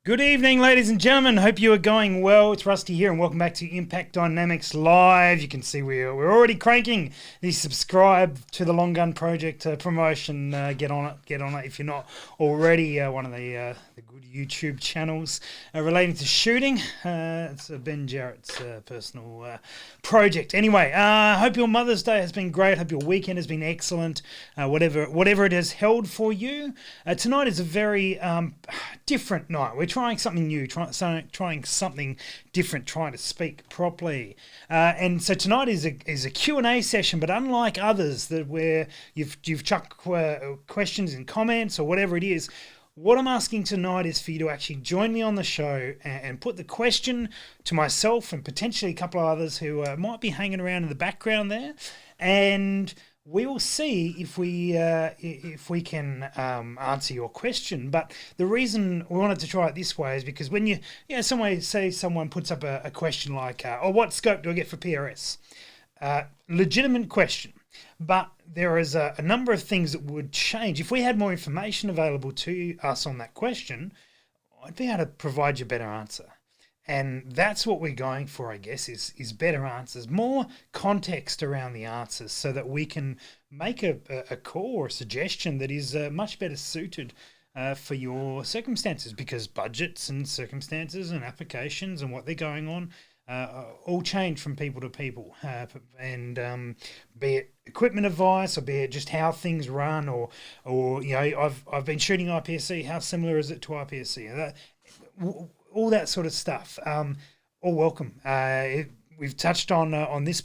Good evening, ladies and gentlemen. Hope you are going well. It's Rusty here, and welcome back to Impact Dynamics Live. You can see we're already cranking the subscribe to the Long Gun Project promotion. Get on it if you're not already one of the good YouTube channels relating to shooting. It's Ben Jarrett's personal project. Anyway, hope your Mother's Day has been great. Hope your weekend has been excellent. Whatever it has held for you. Tonight is a very different night. We're trying something new, trying something different, trying to speak properly. And so tonight is a Q&A session, but unlike others that where you've chucked questions and comments or whatever it is, what I'm asking tonight is for you to actually join me on the show and put the question to myself and potentially a couple of others who might be hanging around in the background there, and we will see if we can answer your question. But the reason we wanted to try it this way is because when someone puts up a question like, "Oh, what scope do I get for PRS?" Legitimate question, but there is a number of things that would change if we had more information available to us on that question. I'd be able to provide you a better answer. And that's what we're going for, I guess, is better answers, more context around the answers so that we can make a call or a suggestion that is much better suited for your circumstances, because budgets and circumstances and applications and what they're going on all change from people to people. And be it equipment advice or be it just how things run or I've been shooting IPSC, how similar is it to IPSC? All that sort of stuff. All welcome. We've touched on this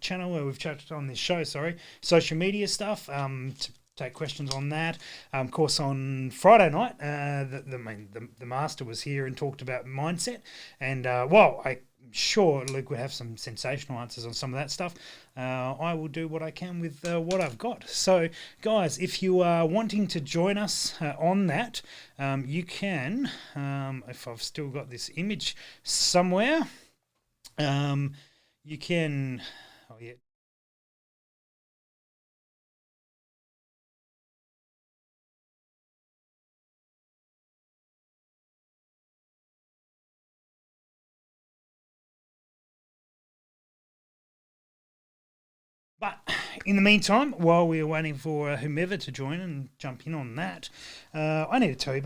channel, where we've touched on this show, social media stuff, to take questions on that. Of course, on Friday night, the master was here and talked about mindset. And I'm sure Luke would have some sensational answers on some of that stuff. I will do what I can with what I've got. So, guys, if you are wanting to join us on that, you can, if I've still got this image somewhere, you can, oh yeah, but in the meantime, while we are waiting for whomever to join and jump in on that, I need to tell you a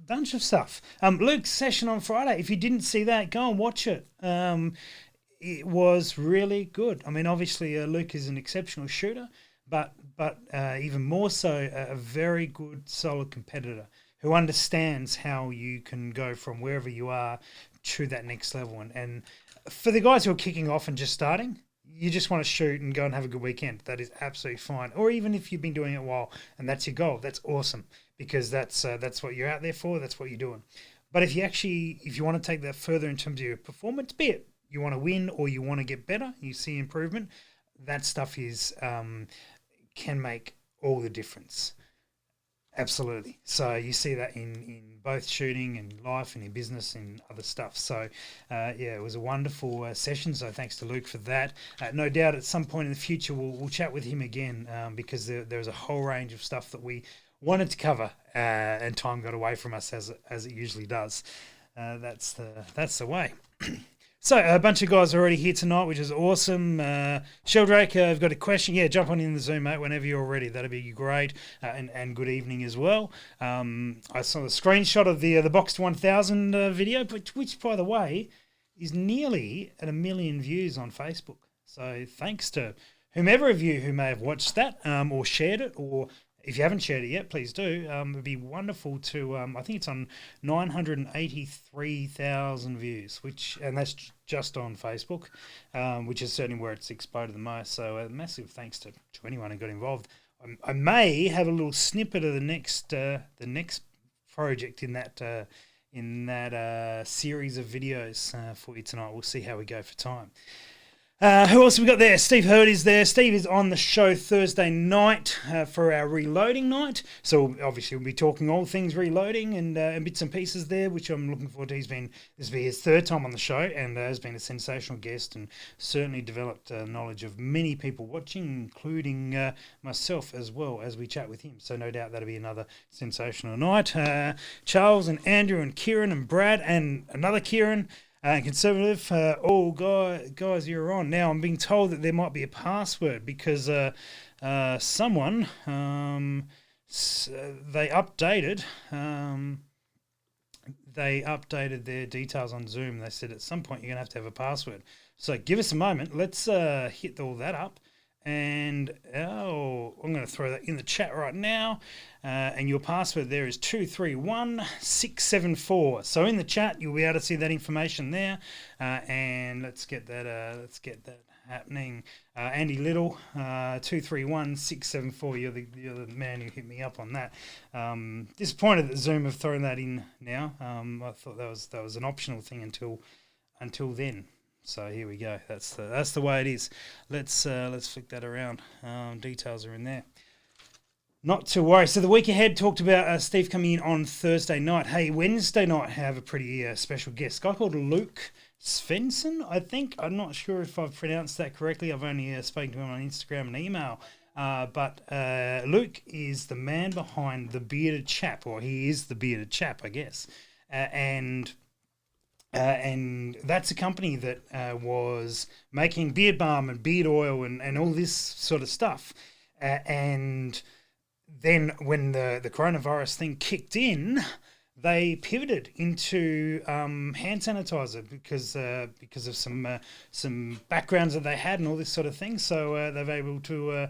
bunch of stuff. Luke's session on Friday, if you didn't see that, go and watch it. It was really good. I mean, obviously, Luke is an exceptional shooter, but even more so, a very good, solid competitor who understands how you can go from wherever you are to that next level. And for the guys who are kicking off and just starting, you just want to shoot and go and have a good weekend. That is absolutely fine. Or even if you've been doing it a while and that's your goal, that's awesome, because that's what you're out there for. That's what you're doing. But if you want to take that further in terms of your performance, be it you want to win or you want to get better, you see improvement, that stuff can make all the difference. Absolutely. So you see that in both shooting and life and in business and other stuff. So, it was a wonderful session. So thanks to Luke for that. No doubt at some point in the future we'll chat with him again, because there's a whole range of stuff that we wanted to cover, and time got away from us as it usually does. That's the way. So a bunch of guys are already here tonight, which is awesome. Sheldrake, I've got a question. Yeah, jump on in the Zoom, mate, whenever you're ready. That'd be great. And good evening as well. I saw the screenshot of the Boxed 1000 video, which, by the way, is nearly at 1 million views on Facebook. So thanks to whomever of you who may have watched that or shared it, or if you haven't shared it yet, please do. It'd be wonderful to. I think it's on 983,000 views, and that's just on Facebook, which is certainly where it's exploded the most. So a massive thanks to anyone who got involved. I may have a little snippet of the next project in that series of videos for you tonight. We'll see how we go for time. Who else have we got there? Steve Hurd is there. Steve is on the show Thursday night for our reloading night. So obviously we'll be talking all things reloading and bits and pieces there, which I'm looking forward to. This will be his third time on the show and has been a sensational guest and certainly developed knowledge of many people watching, including myself as well as we chat with him. So no doubt that'll be another sensational night. Charles and Andrew and Kieran and Brad and another Kieran. Conservative, guys, you're on. Now, I'm being told that there might be a password because someone, they updated their details on Zoom. They said at some point you're going to have a password. So give us a moment. Let's hit all that up. And I'm going to throw that in the chat right now. And your password there is 231674. So in the chat, you'll be able to see that information there. And let's get that happening. Andy Little, 231674. You're the man who hit me up on that. Disappointed that Zoom have thrown that in now. I thought that was an optional thing until then. So here we go. That's the way it is. Let's flick that around. Details are in there. Not to worry. So the week ahead talked about Steve coming in on Thursday night. Hey, Wednesday night have a pretty special guest. A guy called Luke Svensson, I think. I'm not sure if I've pronounced that correctly. I've only spoken to him on Instagram and email. But Luke is the man behind The Bearded Chap, or he is The Bearded Chap, I guess. And that's a company that was making beard balm and beard oil and all this sort of stuff. And then when the coronavirus thing kicked in, they pivoted into hand sanitizer because of some backgrounds that they had and all this sort of thing. So they've able to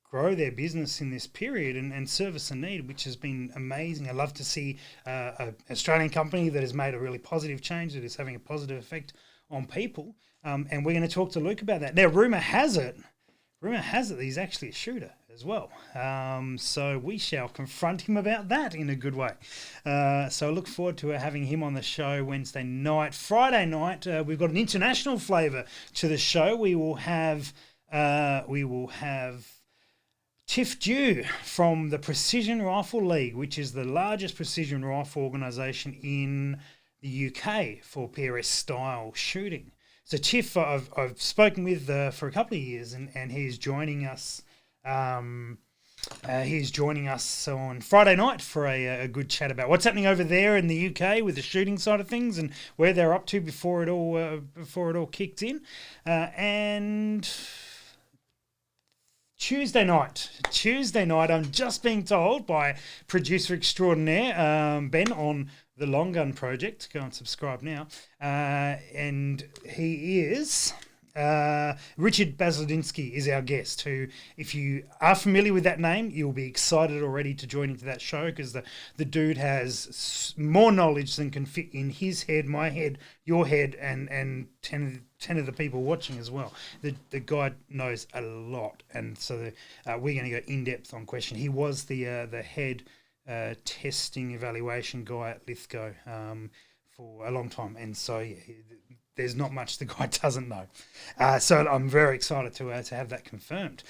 grow their business in this period and service a need, which has been amazing. I love to see an Australian company that has made a really positive change, that is having a positive effect on people. And we're going to talk to Luke about that. Now, rumour has it that he's actually a shooter as well. So we shall confront him about that in a good way. So I look forward to having him on the show Wednesday night. Friday night, we've got an international flavour to the show. We will have Tiff Dew from the Precision Rifle League, which is the largest precision rifle organisation in the UK for PRS style shooting. So Tiff, I've spoken with for a couple of years, and he's joining us. He's joining us on Friday night for a good chat about what's happening over there in the UK with the shooting side of things and where they're up to before it all kicked in, and. Tuesday night, I'm just being told by producer extraordinaire Ben on the Long Gun Project. Go and subscribe now. And he is... Richard Basladinsky is our guest, who, if you are familiar with that name, you'll be excited already to join into that show, because the dude has more knowledge than can fit in his head, my head, your head, and 10 of the people watching as well. The guy knows a lot, and so we're going to go in depth on question. He was the head testing evaluation guy at Lithgow for a long time, and so there's not much the guy doesn't know. So I'm very excited to have that confirmed.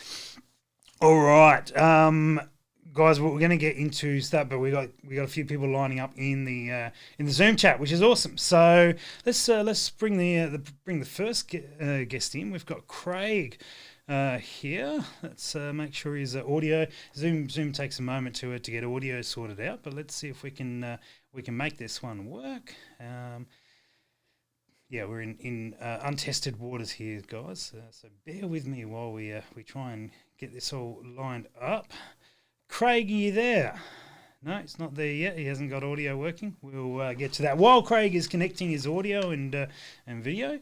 All right, guys, we're going to get into stuff, but we got a few people lining up in the Zoom chat, which is awesome. So let's bring the first guest in. We've got Craig here. Let's make sure his audio. Zoom takes a moment to get audio sorted out, but let's see if we can make this one work. Yeah, we're in untested waters here, guys. So bear with me while we try and get this all lined up. Craig, are you there? No, it's not there yet. He hasn't got audio working. We'll get to that. While Craig is connecting his audio and video,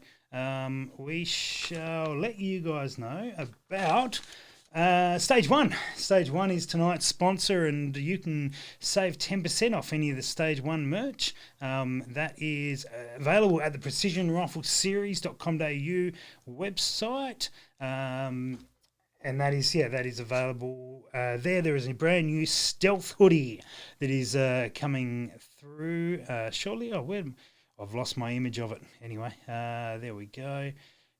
we shall let you guys know about Stage 1. Stage 1 is tonight's sponsor, and you can save 10% off any of the Stage 1 merch. That is available at the precisionrifleseries.com.au website. And that is available there. There is a brand new stealth hoodie that is coming through shortly. I've lost my image of it. Anyway, there we go.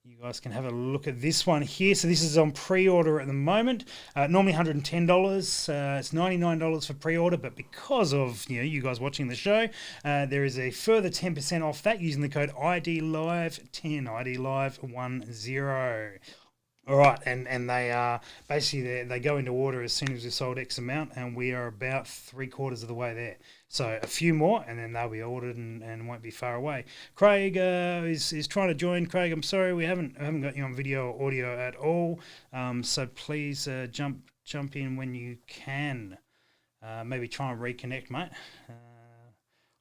you guys can have a look at this one here. So this is on pre-order at the moment. Normally $110. It's $99 for pre-order, but because of you guys watching the show, there is a further 10% off that using the code IDLive10, IDLive10. All right, and they are basically they go into order as soon as we sold X amount, and we are about 3/4 of the way there. So a few more, and then they'll be ordered and won't be far away. Craig is trying to join. Craig, I'm sorry we haven't got you on video or audio at all. So please jump in when you can. Maybe try and reconnect, mate.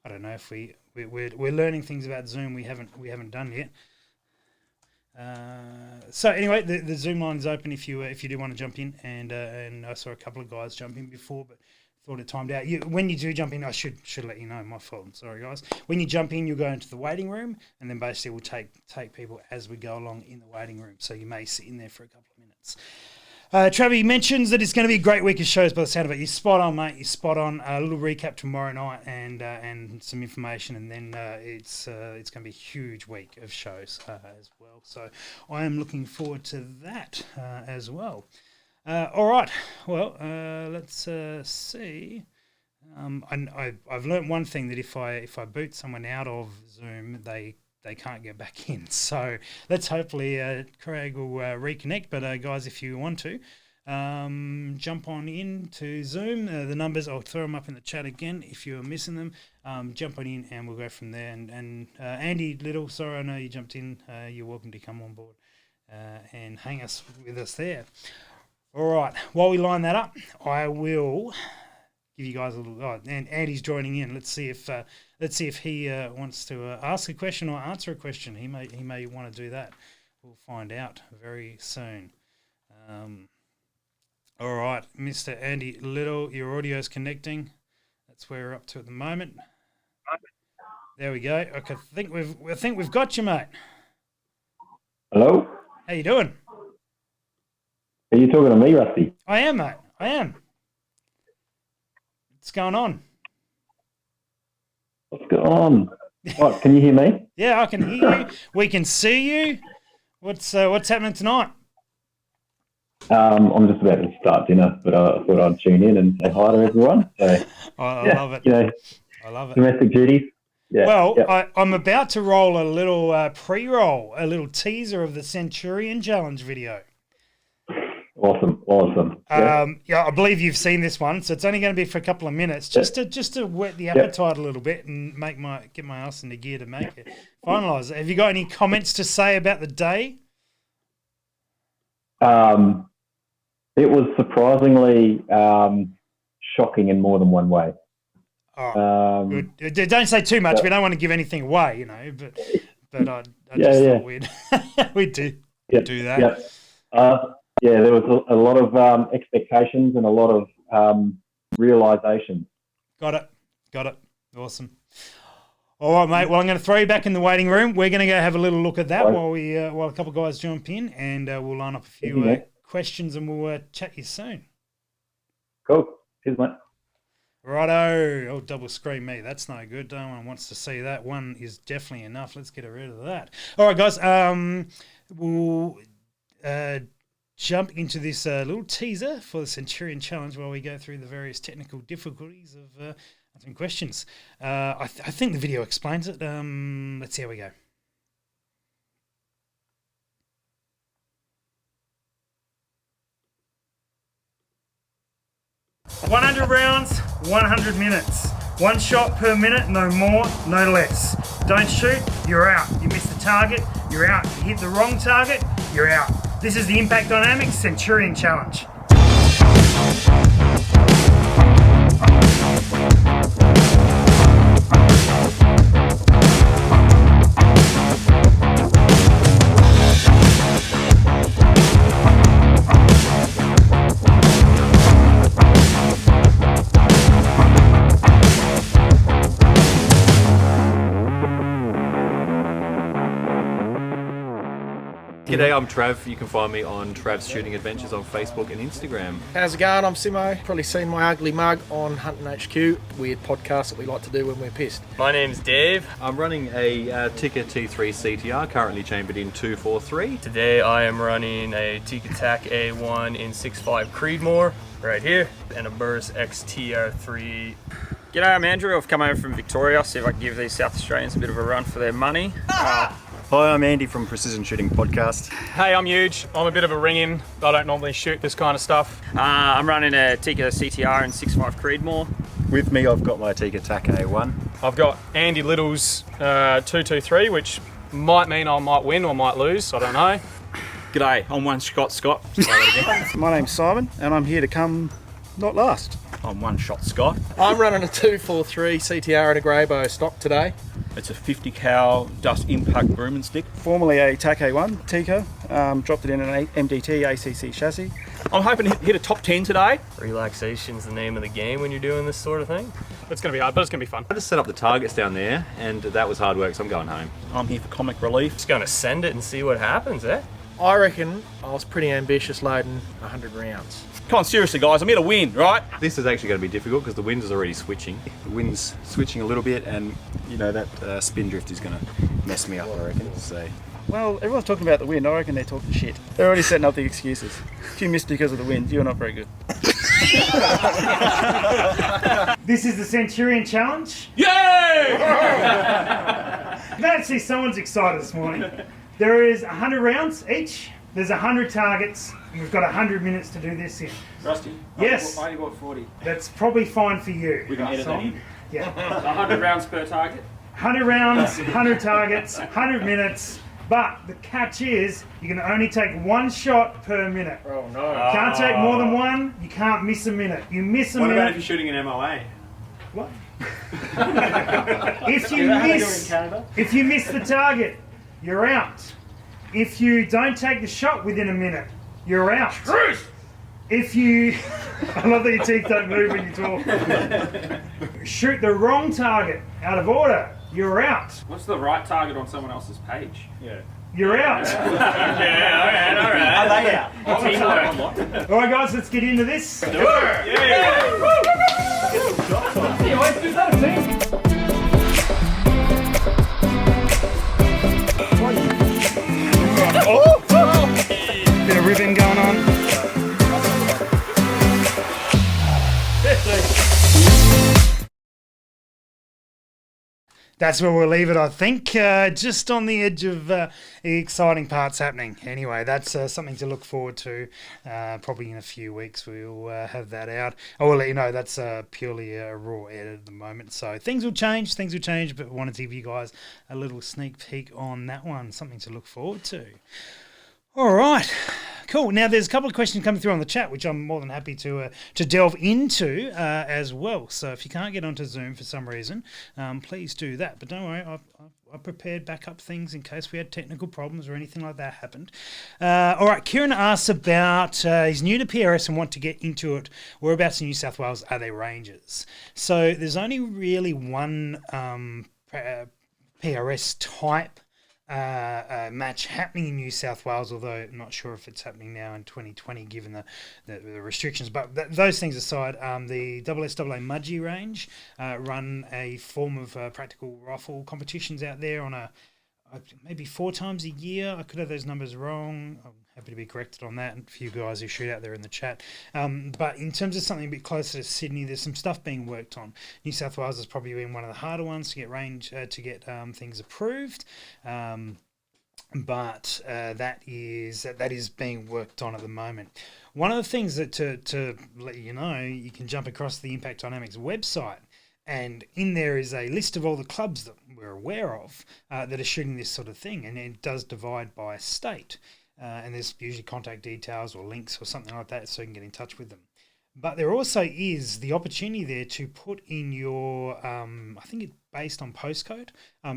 I don't know if we're learning things about Zoom we haven't done yet. So anyway, the Zoom line is open if you do want to jump in, and I saw a couple of guys jump in before, but thought it timed out. When you do jump in, I should let you know. My fault. I'm sorry, guys. When you jump in, you'll go into the waiting room, and then basically we'll take people as we go along in the waiting room. So you may sit in there for a couple of minutes. Travi mentions that it's going to be a great week of shows by the sound of it. You're spot on, mate. You're spot on. A little recap tomorrow night and some information, and then it's going to be a huge week of shows as well. So I am looking forward to that as well. All right. Well, let's see. I've learnt one thing, that if I boot someone out of Zoom, they can't get back in. So let's hopefully Craig will reconnect. But guys, if you want to jump on into Zoom, the numbers, I'll throw them up in the chat again if you're missing them. Jump on in and we'll go from there. And Andy Little, sorry, I know you jumped in. You're welcome to come on board and hang with us there. All right. While we line that up, I will give you guys a little. Oh, and Andy's joining in. Let's see if he wants to ask a question or answer a question. He may want to do that. We'll find out very soon. All right, Mr. Andy Little, your audio is connecting. That's where we're up to at the moment. There we go. Okay, I think we've got you, mate. Hello. How you doing? Are you talking to me, Rusty? I am, mate. I am. What's going on? What's going on? What? Can you hear me? Yeah, I can hear you. We can see you. What's happening tonight? I'm just about to start dinner, but I thought I'd tune in and say hi to everyone. So, I love it. I love it. Domestic duties. Yeah. Well, yep. I'm about to roll a little pre-roll, a little teaser of the Centurion Challenge video. Awesome. Yeah, I believe you've seen this one, so it's only going to be for a couple of minutes, just to whet the appetite a little bit and get my ass into gear to make it finalise it. Have you got any comments to say about the day? It was surprisingly shocking in more than one way. Oh, good. Don't say too much. We don't want to give anything away, But I just thought we'd do that. Yeah. There was a lot of expectations and a lot of realizations. Got it. Awesome. All right, mate. Well, I'm going to throw you back in the waiting room. We're going to go have a little look at that while a couple of guys jump in, and we'll line up a few questions, and we'll chat you soon. Cool. Cheers, mate. Righto. Oh, double screen me. That's no good. No one wants to see that. One is definitely enough. Let's get rid of that. All right, guys. We'll jump into this little teaser for the Centurion Challenge while we go through the various technical difficulties of answering questions. I think the video explains it. Let's see how we go. 100 rounds, 100 minutes. One shot per minute, no more, no less. Don't shoot, you're out. You miss the target, you're out. You hit the wrong target, you're out. This is the Impact Dynamics Centurion Challenge. G'day, I'm Trav. You can find me on Trav's Shooting Adventures on Facebook and Instagram. How's it going? I'm Simo. Probably seen my ugly mug on Hunting HQ, weird podcast that we like to do when we're pissed. My name's Dave. I'm running a Tikka T3 CTR, currently chambered in 243. Today I am running a Tikka TAC A1 in 6.5 Creedmoor right here, and a Burris XTR3. G'day, I'm Andrew. I've come over from Victoria, see if I can give these South Australians a bit of a run for their money. Hi, I'm Andy from Precision Shooting Podcast. Hey, I'm Huge. I'm a bit of a ring-in. I don't normally shoot this kind of stuff. I'm running a Tikka CTR in 6.5 Creedmoor. With me, I've got my Tikka TAC A1. I've got Andy Little's 223, which might mean I might win or might lose. I don't know. G'day, I'm One Shot Scott. My name's Simon, and I'm here to come not last. I'm One Shot Scott. I'm running a 243 CTR and a Greybow stock today. It's a 50 cal dust impact broom and stick. Formerly a TAC A1 Tikka, dropped it in an MDT ACC chassis. I'm hoping to hit a top 10 today. Relaxation's the name of the game when you're doing this sort of thing. It's going to be hard, but it's going to be fun. I just set up the targets down there, and that was hard work, so I'm going home. I'm here for comic relief. Just gonna send it and see what happens, eh? I reckon I was pretty ambitious loading 100 rounds. Come on, seriously guys, I'm here to win, right? This is actually going to be difficult because the wind is already switching. The wind's switching a little bit, and you know that spin drift is going to mess me up, I reckon. So, well, everyone's talking about the wind. I reckon they're talking shit. They're already setting up the excuses. If you missed because of the wind, you're not very good. This is the Centurion Challenge. Yay! Glad to see someone's excited this morning. There is 100 rounds each. There's 100 targets, and we've got 100 minutes to do this in. Rusty? Yes. I only bought 40. That's probably fine for you. We can edit that in. Yeah. 100 rounds per target? 100 rounds, 100 targets, 100 minutes. But the catch is, you can only take one shot per minute. Oh no. Can't take more than one, you can't miss a minute. You miss a minute. What about if you're shooting an MOA? What? If you miss the target, you're out. If you don't take the shot within a minute, you're out. If you, I love that your teeth don't move when you talk. Shoot the wrong target out of order, you're out. What's the right target on someone else's page? Yeah. You're out. Yeah, alright. Are they out? Teamwork. All right, guys, let's get into this. Do it. Yeah. Is that a team? Bit of ribbon going on. That's where we'll leave it, I think. Just on the edge of exciting parts happening. Anyway, that's something to look forward to. Probably in a few weeks we'll have that out. I will let you know that's purely a raw edit at the moment. So things will change, but wanted to give you guys a little sneak peek on that one. Something to look forward to. All right, cool. Now there's a couple of questions coming through on the chat, which I'm more than happy to delve into as well. So if you can't get onto Zoom for some reason, please do that. But don't worry, I prepared backup things in case we had technical problems or anything like that happened. All right, Kieran asks about he's new to PRS and want to get into it. Whereabouts in New South Wales are they ranges? So there's only really one PRS type match happening in New South Wales, although I'm not sure if it's happening now in 2020 given the restrictions. But those things aside, the SSAA Mudgee range run a form of practical rifle competitions out there on maybe 4 times a year. I could have those numbers wrong. I'm happy to be corrected on that, and for you guys who shoot out there in the chat. But in terms of something a bit closer to Sydney, there's some stuff being worked on. New South Wales has probably been one of the harder ones to get things approved. But that is being worked on at the moment. One of the things that to let you know, you can jump across the Impact Dynamics website, and in there is a list of all the clubs that we're aware of that are shooting this sort of thing, and it does divide by state. And there's usually contact details or links or something like that so you can get in touch with them. But there also is the opportunity there to put in your, I think it's based on postcode,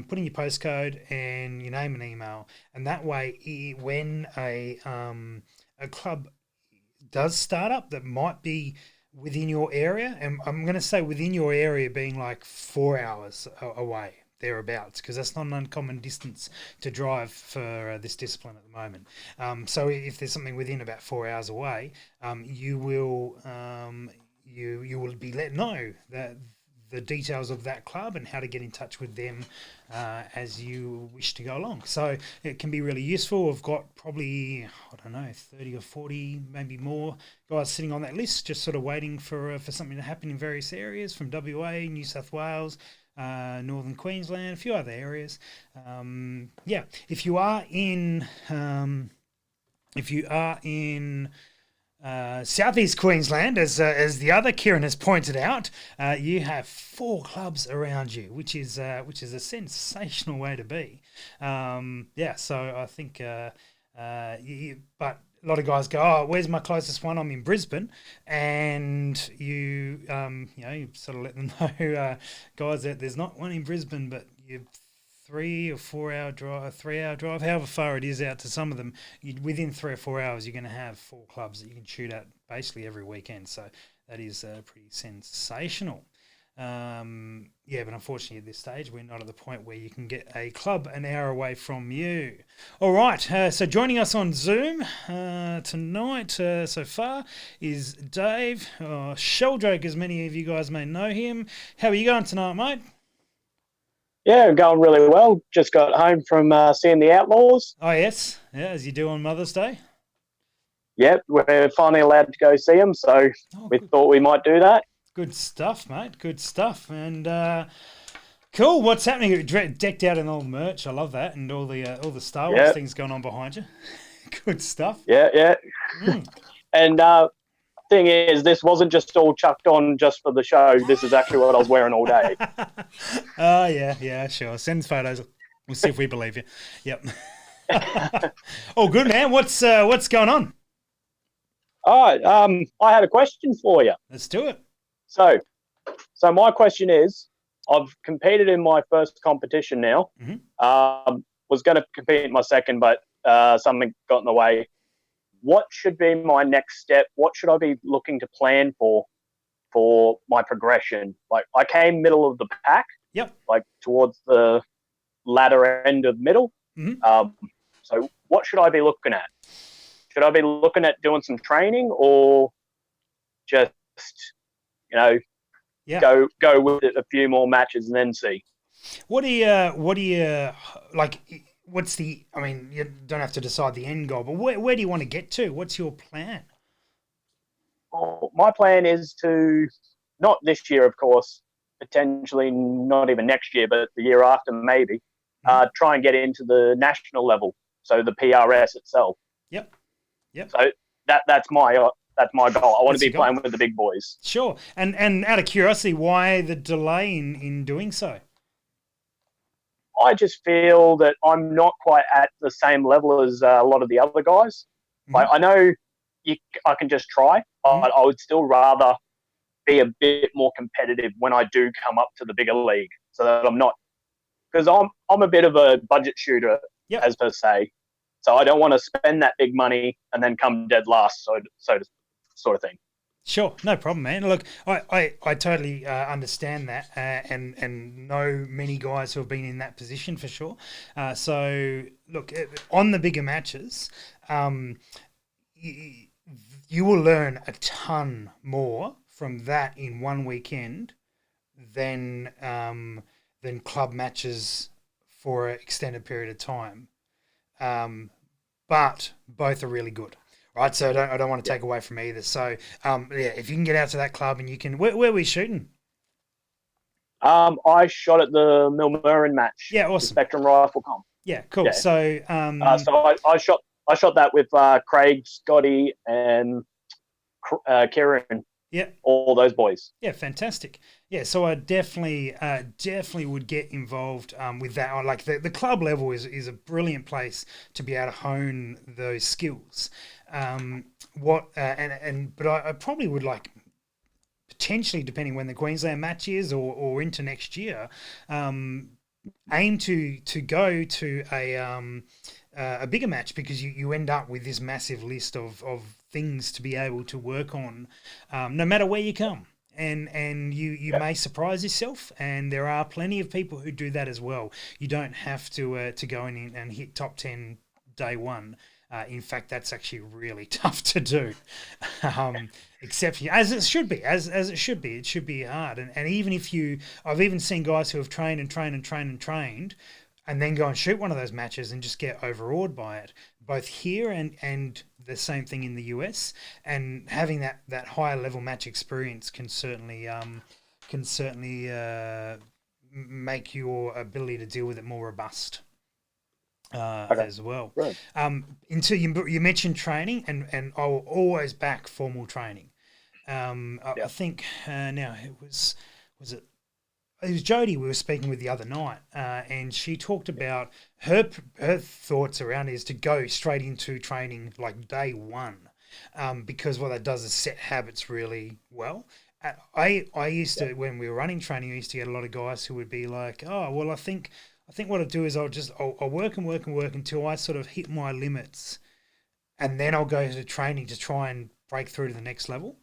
put in your postcode and your name and email. And that way, when a club does start up that might be within your area, and I'm going to say within your area being like 4 hours away, thereabouts, because that's not an uncommon distance to drive for this discipline at the moment. So if there's something within about 4 hours away, you will you will be let know that the details of that club and how to get in touch with them as you wish to go along. So it can be really useful. I've got probably, I don't know, 30 or 40, maybe more guys sitting on that list, just sort of waiting for something to happen in various areas from WA, New South Wales, Northern Queensland, a few other areas. If you are in Southeast Queensland, as the other Kieran has pointed out, you have 4 clubs around you, which is a sensational way to be. So I think, but a lot of guys go, "Oh, where's my closest one? I'm in Brisbane," and you sort of let them know, guys, that there's not one in Brisbane, but you. 3 or 4 hour drive, 3 hour drive, however far it is out to some of them, within 3 or 4 hours, you're going to have 4 clubs that you can shoot at basically every weekend. So that is pretty sensational. But unfortunately at this stage, we're not at the point where you can get a club an hour away from you. All right. So joining us on Zoom tonight so far is Dave, Sheldroke, as many of you guys may know him. How are you going tonight, mate? Yeah, going really well. Just got home from seeing the Outlaws. Oh, yes. Yeah, as you do on Mother's Day. Yep, we're finally allowed to go see them, so we thought we might do that. Good stuff, mate. Good stuff. And cool. What's happening? Decked out in all the merch. I love that. And all the Star Wars things going on behind you. Good stuff. Yeah. And thing is, this wasn't just all chucked on just for the show. This is actually what I was wearing all day. Oh, yeah, sure. Send photos. We'll see if we believe you. Yep. Oh, good, man. What's going on? All right. I had a question for you. Let's do it. So my question is, I've competed in my first competition now. Mm-hmm. Was going to compete in my second, but something got in the way. What should be my next step? What should I be looking to plan for my progression? Like, I came middle of the pack. Yep. Like towards the latter end of middle. Mm-hmm. So what should I be looking at? Should I be looking at doing some training, or just, go with it a few more matches and then see? What do you like? I mean, you don't have to decide the end goal, but where do you want to get to? What's your plan? Well, my plan is to, not this year, of course, potentially not even next year, but the year after maybe, try and get into the national level, so the PRS itself. Yep. So that's my goal. I want to be playing with the big boys. Sure. And out of curiosity, why the delay in doing so? I just feel that I'm not quite at the same level as a lot of the other guys. Mm-hmm. Like, I know I can just try, but I would still rather be a bit more competitive when I do come up to the bigger league, so that I'm not, because I'm a bit of a budget shooter, as per se. So I don't want to spend that big money and then come dead last, so sort of thing. Sure, no problem, man. Look, I totally understand that and know many guys who have been in that position for sure. So, look, on the bigger matches, you will learn a ton more from that in one weekend than club matches for an extended period of time. But both are really good. Right, so I don't want to take away from either. So, if you can get out to that club and you can... Where were we shooting? I shot at the Millmerran match. Yeah, awesome. Spectrum Rifle Comp. Yeah, cool. Yeah. So... I shot that with Craig, Scotty, and Kieran. Yeah. All those boys. Yeah, fantastic. Yeah, so I definitely would get involved with that. Like the club level is a brilliant place to be able to hone those skills. But I probably would like potentially, depending when the Queensland match is or into next year, aim to go to a bigger match, because you end up with this massive list of things to be able to work on, no matter where you come. and you may surprise yourself. And there are plenty of people who do that as well. You don't have to go in and hit top 10 day one. In fact, that's actually really tough to do, except as it should be, as it should be. It should be hard. And even if I've even seen guys who have trained and then go and shoot one of those matches and just get overawed by it, both here and the same thing in the US. And having that higher level match experience can certainly make your ability to deal with it more robust. As well. Right. You mentioned training, and I'll always back formal training. I think now it was Jodie we were speaking with the other night, and she talked about her thoughts around it is to go straight into training like day one, because what that does is set habits really well. I used to, when we were running training, I used to get a lot of guys who would be like, oh, well, I think what I'll do is I'll work and work and work until I sort of hit my limits, and then I'll go to training to try and break through to the next level.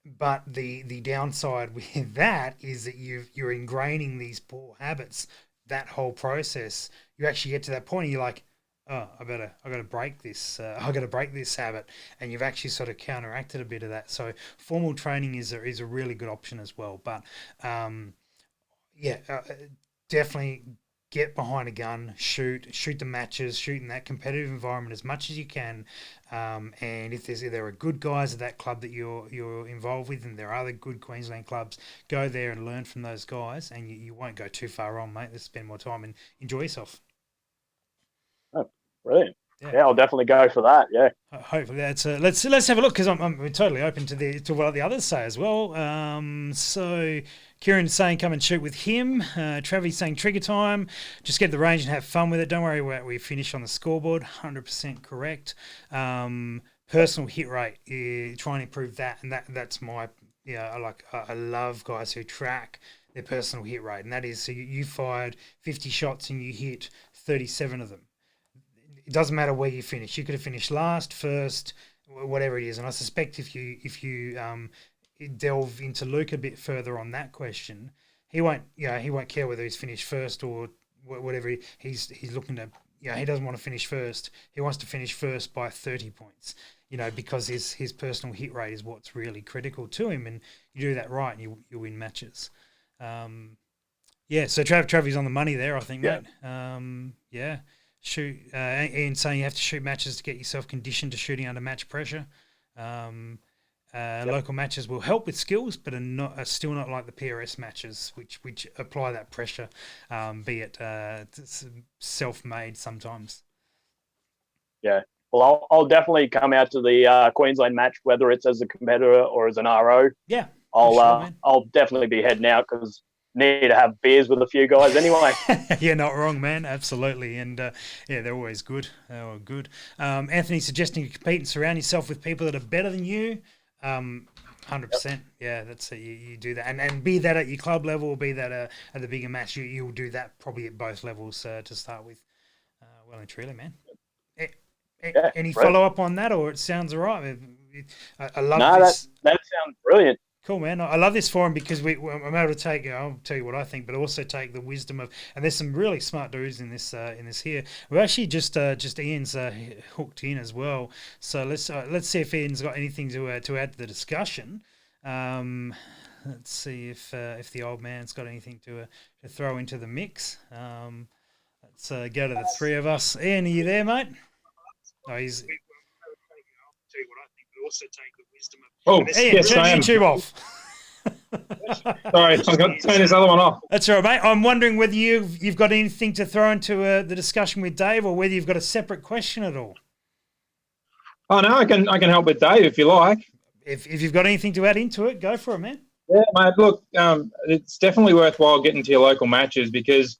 But the downside with that is that you're ingraining these poor habits. That whole process, you actually get to that point and you're like, oh, I got to break this. I got to break this habit, and you've actually sort of counteracted a bit of that. So formal training is a really good option as well. But definitely get behind a gun, shoot the matches, shoot in that competitive environment as much as you can. And if there are good guys at that club that you're involved with, and there are other good Queensland clubs, go there and learn from those guys, and you won't go too far wrong, mate. Let's spend more time and enjoy yourself. Oh, brilliant. Yeah, I'll definitely go for that. Yeah. Hopefully that's let's have a look, because I'm totally open to what the others say as well. So Kieran's saying come and shoot with him. Travis saying trigger time. Just get the range and have fun with it. Don't worry about we finish on the scoreboard. 100% correct. Personal hit rate. Try and improve that, and that's my I love guys who track their personal hit rate, and that is so you fired 50 shots and you hit 37 of them. It doesn't matter where you finish. You could have finished last, first, whatever it is. And I suspect if you delve into Luke a bit further on that question, he won't care whether he's finished first or whatever. He's looking to, he doesn't want to finish first. He wants to finish first by 30 points, because his personal hit rate is what's really critical to him. And you do that right, and you win matches. So Travis on the money there, I think, mate. Shoot, Ian saying you have to shoot matches to get yourself conditioned to shooting under match pressure. Local matches will help with skills, but are still not like the PRS matches, which apply that pressure, be it self-made sometimes. Yeah, well, I'll definitely come out to the Queensland match, whether it's as a competitor or as an RO. Yeah, I'll definitely be heading out because need to have beers with a few guys anyway. You're not wrong, man. Absolutely. And they're always good. They're good. Anthony suggesting you compete and surround yourself with people that are better than you. 100%. Yeah, that's you do that. And be that at your club level or be that at the bigger match, you'll do that probably at both levels to start with. Well and truly, man. Any follow-up on that, or it sounds all right? I love this. That sounds brilliant. Cool, man. I love this forum because I'm able to take. I'll tell you what I think, but also take the wisdom of. And there's some really smart dudes in this here. We've actually just Ian's hooked in as well. So let's see if Ian's got anything to add to the discussion. Let's see if the old man's got anything to throw into the mix. Let's go to the three of us. Ian, are you there, mate? Oh, he's. Also take the wisdom of. Ian, yes, turn I am. YouTube off. Sorry, I've got to turn this other one off. That's all right, mate. I'm wondering whether you've got anything to throw into the discussion with Dave, or whether you've got a separate question at all. Oh no, I can help with Dave if you like. If you've got anything to add into it, go for it, man. Yeah, mate. Look, it's definitely worthwhile getting to your local matches because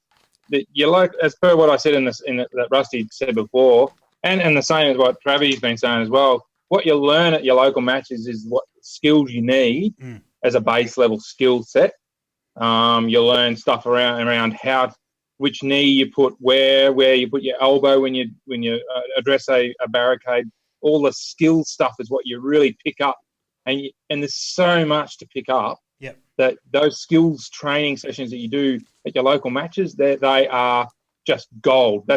as per what I said that Rusty said before, and the same as what Travis has been saying as well. What you learn at your local matches is what skills you need as a base level skill set. You learn stuff around which knee you put where you put your elbow when you address a barricade. All the skill stuff is what you really pick up and there's so much to pick up. Yep. That those skills training sessions that you do at your local matches, they are just gold.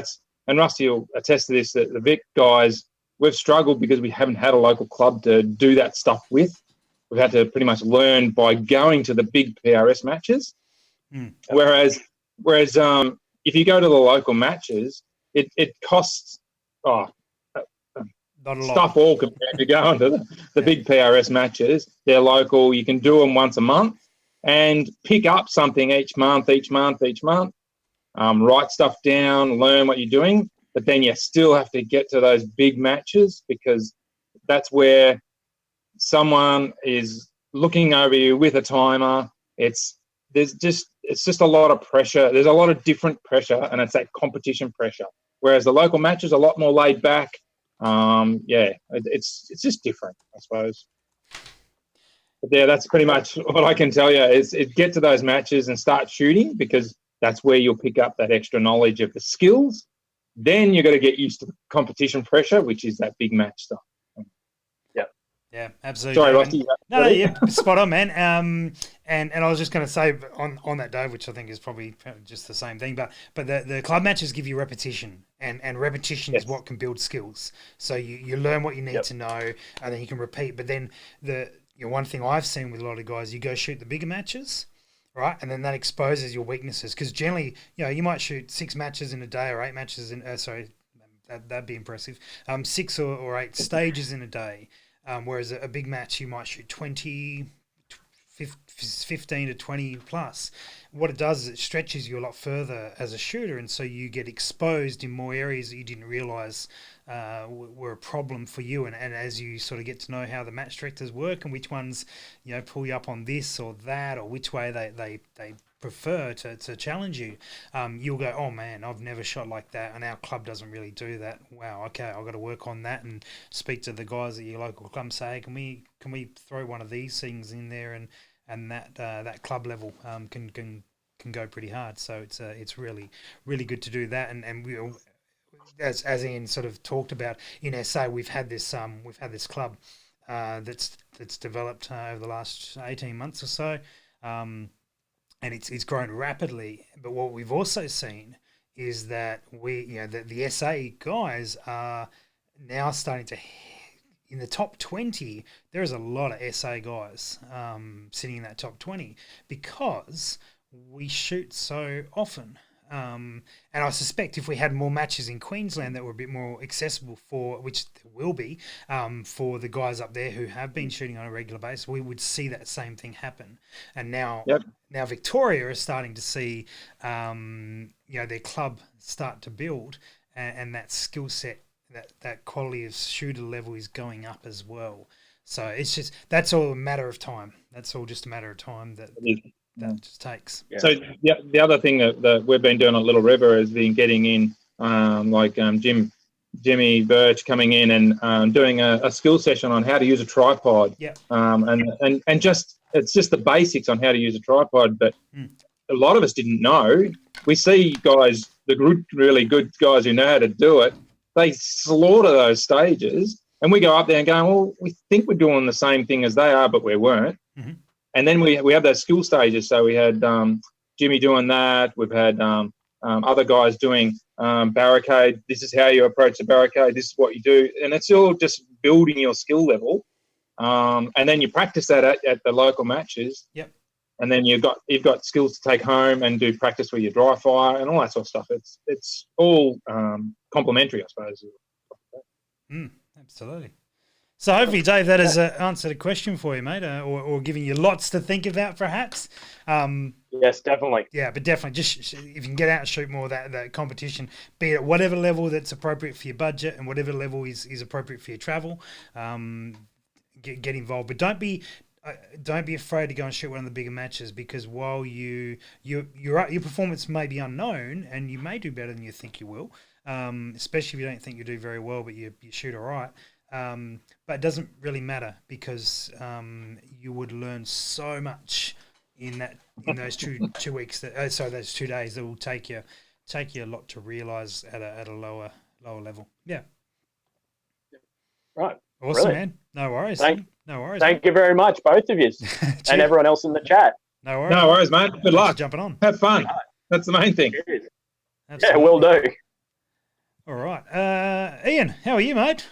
And Rusty will attest to this, that the Vic guys, we've struggled because we haven't had a local club to do that stuff with. We've had to pretty much learn by going to the big PRS matches. Whereas if you go to the local matches, it costs not a lot. Stuff all compared to going to the big PRS matches. They're local. You can do them once a month and pick up something each month. Write stuff down, learn what you're doing, but then you still have to get to those big matches because that's where someone is looking over you with a timer. It's just a lot of pressure. There's a lot of different pressure, and it's that competition pressure. Whereas the local matches are a lot more laid back. It's just different, I suppose. But yeah, that's pretty much what I can tell you is get to those matches and start shooting, because that's where you'll pick up that extra knowledge of the skills. Then you've got to get used to the competition pressure, which is that big match stuff. Yeah, absolutely. Sorry, Rusty. No, yeah, spot on, man. And I was just going to say on that, Dave, which I think is probably just the same thing, but the club matches give you repetition, and repetition is what can build skills. So you learn what you need to know, and then you can repeat. But then one thing I've seen with a lot of guys, you go shoot the bigger matches, right, and then that exposes your weaknesses, because generally, you might shoot 6 matches in a day or 8 matches in. That'd be impressive. 6 or 8 stages in a day. Whereas a big match, you might shoot 20, 15 to 20 plus. What it does is it stretches you a lot further as a shooter, and so you get exposed in more areas that you didn't realise were a problem for you. And as you sort of get to know how the match directors work and which ones pull you up on this or that, or which way they prefer to challenge you, you'll go, oh man, I've never shot like that, and our club doesn't really do that. Wow, okay, I've got to work on that, and speak to the guys at your local club, say, hey, can we throw one of these things in there, and that club level can go pretty hard. So it's really, really good to do that. And we, as Ian sort of talked about, in SA we've had this club that's developed over the last 18 months or so. And it's grown rapidly. But what we've also seen is that the SA guys are now starting to, in the top 20, there is a lot of SA guys sitting in that top 20 because we shoot so often. And I suspect if we had more matches in Queensland that were a bit more accessible for, which there will be, for the guys up there who have been shooting on a regular basis, we would see that same thing happen. And now Victoria is starting to see, their club start to build, and that skill set, that quality of shooter level is going up as well. So that's all a matter of time. That's all just a matter of time that just takes. So the other thing that we've been doing at Little River has been getting in, Jimmy Birch coming in and doing a skill session on how to use a tripod. Yeah. And it's just the basics on how to use a tripod, but a lot of us didn't know. We see guys, the good, really good guys who know how to do it, they slaughter those stages, and we go up there and go, well, we think we're doing the same thing as they are, but we weren't. Mm-hmm. And then we have those skill stages. So we had Jimmy doing that. We've had other guys doing barricade. This is how you approach the barricade. This is what you do. And it's all just building your skill level. And then you practice that at the local matches. Yep. And then you've got skills to take home and do practice with your dry fire and all that sort of stuff. It's all complementary, I suppose. Absolutely. So hopefully, Dave, that has answered a question for you, mate, or giving you lots to think about, perhaps. Yes, definitely. Yeah, but definitely, just if you can get out and shoot more of that competition, be it at whatever level that's appropriate for your budget and whatever level is appropriate for your travel, get involved. But don't be afraid to go and shoot one of the bigger matches, because while your performance may be unknown and you may do better than you think you will, especially if you don't think you do very well, but you shoot all right. But it doesn't really matter, because you would learn so much in those two weeks those 2 days that will take you a lot to realise at a lower level. Yeah. Right. Awesome, man. No worries. Thank Mate. you very much, both of you, and everyone else in the chat. No worries. No worries, mate. Good luck. Jumping on. Have fun. That's the main thing. Yeah, will do. All right. Ian, how are you, mate?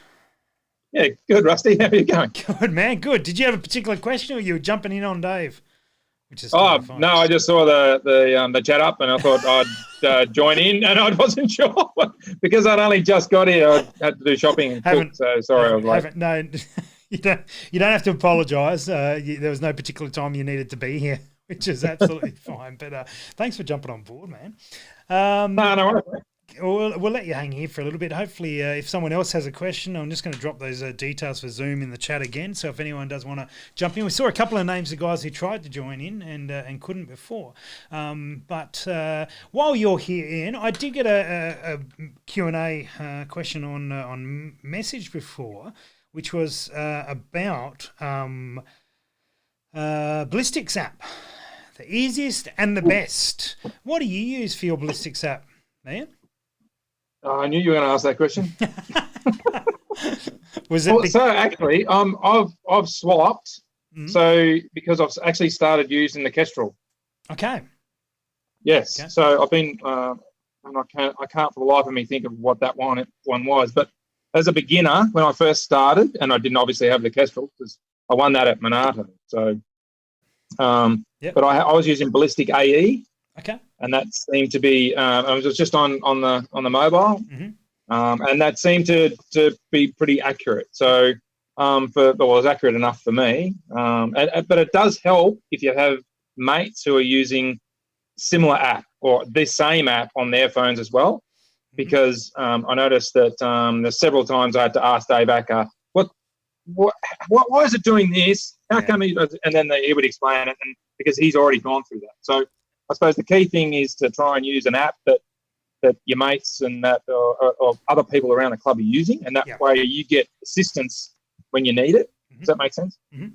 Yeah, good, Rusty. How are you going? Good, man. Good. Did you have a particular question, or you were jumping in on Dave? Which is no, I just saw the chat up, and I thought I'd join in, and I wasn't sure because I'd only just got here. I had to do shopping and cook, so sorry I was late. No, you don't have to apologise. There was no particular time you needed to be here, which is absolutely fine. But thanks for jumping on board, man. No worries. We'll let you hang here for a little bit. Hopefully, if someone else has a question, I'm just going to drop those details for Zoom in the chat again. So if anyone does want to jump in, we saw a couple of names of guys who tried to join in and couldn't before. But while you're here, Ian, I did get a Q&A question on message before, which was about Ballistics app, the easiest and the best. What do you use for your Ballistics app, Ian? I knew you were going to ask that question. Was it? So actually, I've swapped. Mm-hmm. So because I've actually started using the Kestrel. Okay. Yes. Okay. So I've been, and I can't for the life of me think of what that one was. But as a beginner, when I first started, and I didn't obviously have the Kestrel because I won that at Monarta. So, but I was using Ballistic AE. Okay. And that seemed to be, I was just on the mobile, mm-hmm. And that seemed to be pretty accurate. So, it was accurate enough for me. But it does help if you have mates who are using similar app or this same app on their phones as well, mm-hmm. because I noticed that there's several times I had to ask Dave Acker, why is it doing this? How come he? And then he would explain it, and because he's already gone through that. So I suppose the key thing is to try and use an app that your mates and that or other people around the club are using, and that way you get assistance when you need it. Mm-hmm. Does that make sense? Mm-hmm.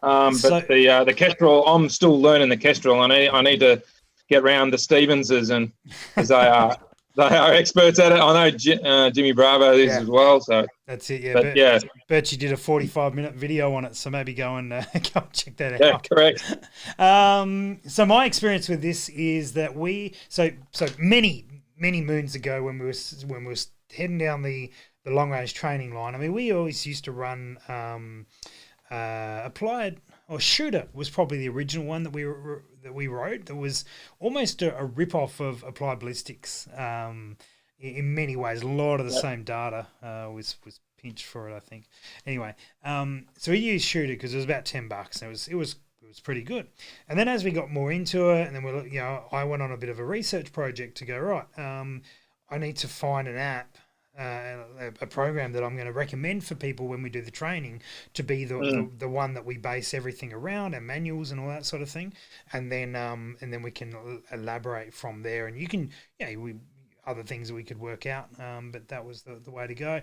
But the Kestrel, I'm still learning the Kestrel. I need to get round the Stevenses, and because they are experts at it. I know Jimmy Bravo is as well. So that's it. Yeah, Birchie did a 45-minute video on it, so maybe go and check that out. Yeah, correct. So my experience with this is that so many moons ago when we were heading down the long range training line. I mean, we always used to run Applied or Shooter was probably the original one that we wrote. That was almost a rip-off of Applied Ballistics in many ways. A lot of the same data was pinched for it, I think. Anyway, so we used Shooter because it was about $10, and it was pretty good. And then as we got more into it, and then I went on a bit of a research project to go, right, I need to find an app, a program that I'm going to recommend for people when we do the training to be the one that we base everything around, and manuals and all that sort of thing, and then we can elaborate from there. And you can, other things that we could work out, but that was the way to go.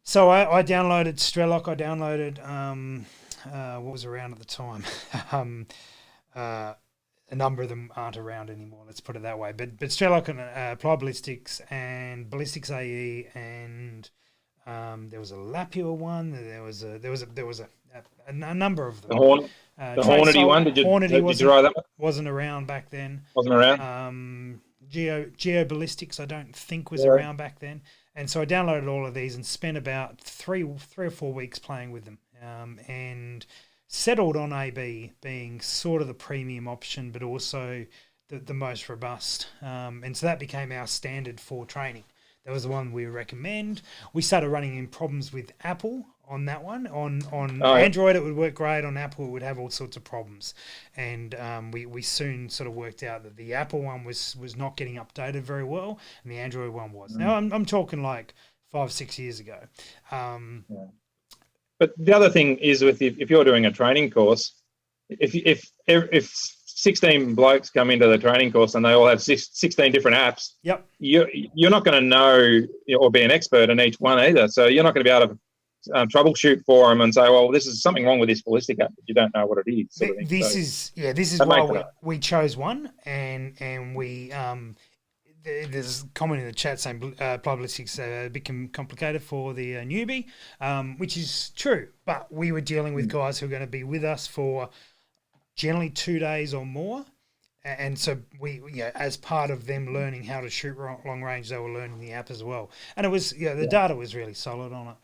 So I downloaded Strelok. I downloaded what was around at the time. A number of them aren't around anymore. Let's put it that way. But Strelok and Applied Ballistics and Ballistics AE, and there was a Lapua one. There was a number of them. The Hornady one. Did you try that one? Wasn't around back then. Wasn't around. Geo Ballistics, I don't think was around back then. And so I downloaded all of these and spent about three or 4 weeks playing with them, and settled on AB being sort of the premium option, but also the most robust. And so that became our standard for training. That was the one we recommend. We started running in problems with Apple on that one. On Android, it would work great. On Apple, it would have all sorts of problems. And we soon sort of worked out that the Apple one was not getting updated very well, and the Android one was. Now, I'm talking like 5-6 years ago. But the other thing is if you're doing a training course, if 16 blokes come into the training course and they all have 16 different apps, you're not going to know or be an expert in each one either. So you're not going to be able to troubleshoot for them and say, well, this is something wrong with this ballistic app, but you don't know what it is. This is why we chose one, and we there's a comment in the chat saying applied ballistics a bit complicated for the newbie, which is true. But we were dealing with guys who are going to be with us for generally 2 days or more. And so we, as part of them learning how to shoot long range, they were learning the app as well. And it was, the data was really solid on it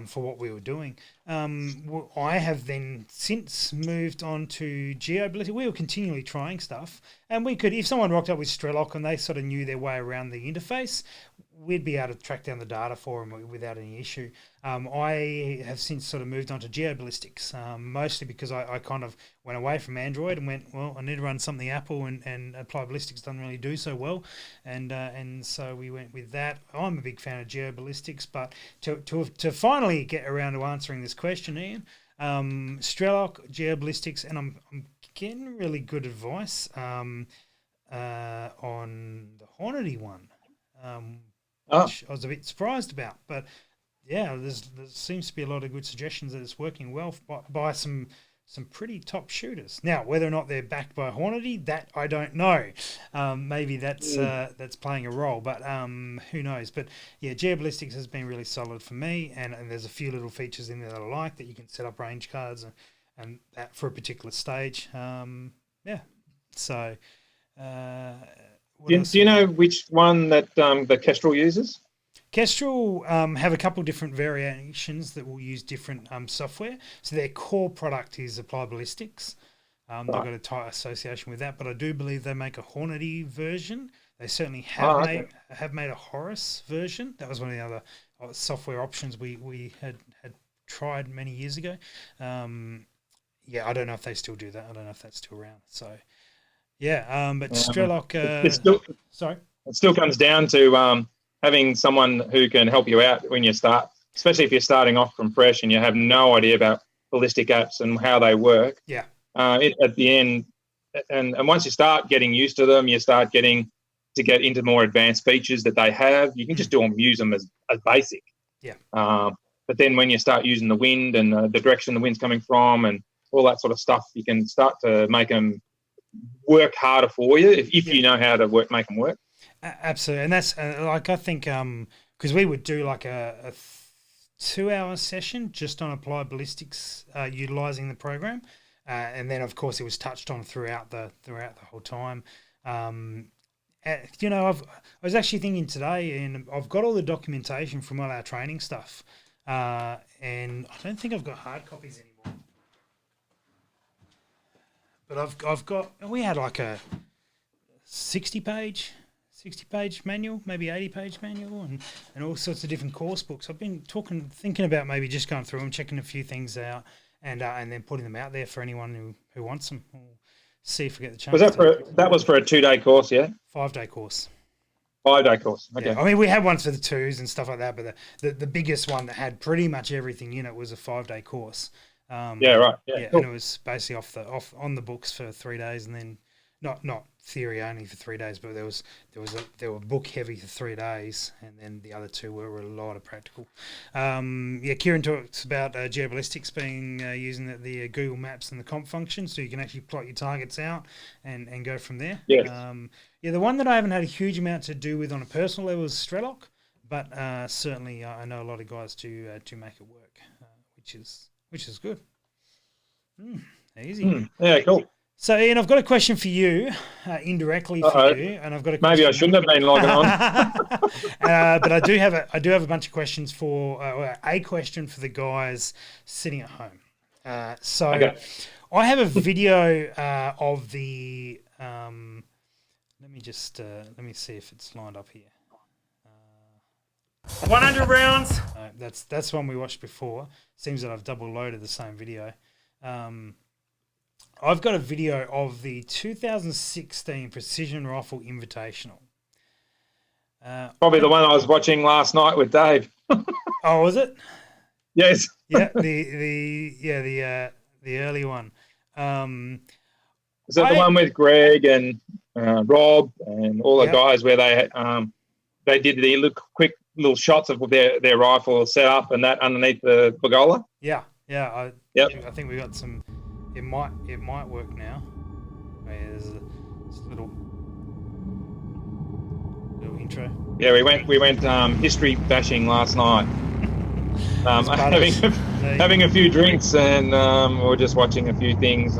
for what we were doing. I have then since moved on to GeoBallistics. We were continually trying stuff, and we could, if someone rocked up with Strelok and they sort of knew their way around the interface, we'd be able to track down the data for them without any issue. I have since sort of moved on to GeoBallistics, mostly because I kind of went away from Android and went, well, I need to run something Apple, and Applied Ballistics doesn't really do so well, and so we went with that. I'm a big fan of GeoBallistics, but to finally get around to answering this question, Ian, Strelok, GeoBallistics, and I'm getting really good advice on the Hornady one. Which I was a bit surprised about, but there seems to be a lot of good suggestions that it's working well by some pretty top shooters. Now, whether or not they're backed by Hornady, that I don't know. Maybe that's playing a role, but who knows? But yeah, GeoBallistics has been really solid for me, and there's a few little features in there that I like, that you can set up range cards and that for a particular stage. So. Do you know which one that the Kestrel uses? Kestrel have a couple of different variations that will use different software. So their core product is Applied Ballistics. They've got a tight association with that, but I do believe they make a Hornady version. They certainly have made a Horus version. That was one of the other software options we had tried many years ago. I don't know if they still do that. I don't know if that's still around. So. Yeah, but Strelok. It still comes down to having someone who can help you out when you start, especially if you're starting off from fresh and you have no idea about ballistic apps and how they work. Yeah. At the end, and once you start getting used to them, you start getting to get into more advanced features that they have. You can just use them as basic. Yeah. But then when you start using the wind and the direction the wind's coming from and all that sort of stuff, you can start to make them work harder for you if you know how to make them work. Absolutely, and that's I think because we would do like a 2-hour session just on Applied Ballistics, utilizing the program, and then of course it was touched on throughout the whole time. I was actually thinking today, and I've got all the documentation from all our training stuff, and I don't think I've got hard copies anymore. But I've got, we had like a 60-page manual, maybe 80-page manual, and all sorts of different course books. I've been thinking about maybe just going through them, checking a few things out, and then putting them out there for anyone who wants them. We'll see if we get the chance. That was for a 2-day course, yeah? 5-day course. 5-day course. Okay. Yeah. I mean, we had ones for the 2s and stuff like that, but the biggest one that had pretty much everything in it was a 5-day course. Right. Yeah, And cool. it was basically off on the books for 3 days, and then not theory only for 3 days, but they were book heavy for 3 days, and then the other 2 were a lot of practical. Kieran talks about GeoBallistics being using the Google Maps and the comp function, so you can actually plot your targets out and go from there. Yes. The one that I haven't had a huge amount to do with on a personal level is Strelok, but certainly I know a lot of guys do make it work, which is good. Easy. Yeah, cool. So, Ian, I've got a question for you, indirectly for you, and I've got a question. Maybe I shouldn't have been logging on. But I do have a bunch of questions a question for the guys sitting at home. I have a video of the. Let me see if it's lined up here. 100 rounds. That's one we watched before. Seems that I've double loaded the same video. I've got a video of the 2016 Precision Rifle Invitational. Probably the one I was watching last night with Dave. Oh, was it? Yes. Yeah, the early one. Is that the one with Greg and Rob and all the guys where they did the quick little shots of their rifle set up and that underneath the Bergola? Yeah. I think we got some. It might work now. There's a little Little intro. Yeah, we went history bashing last night. Having a few drinks and we were just watching a few things.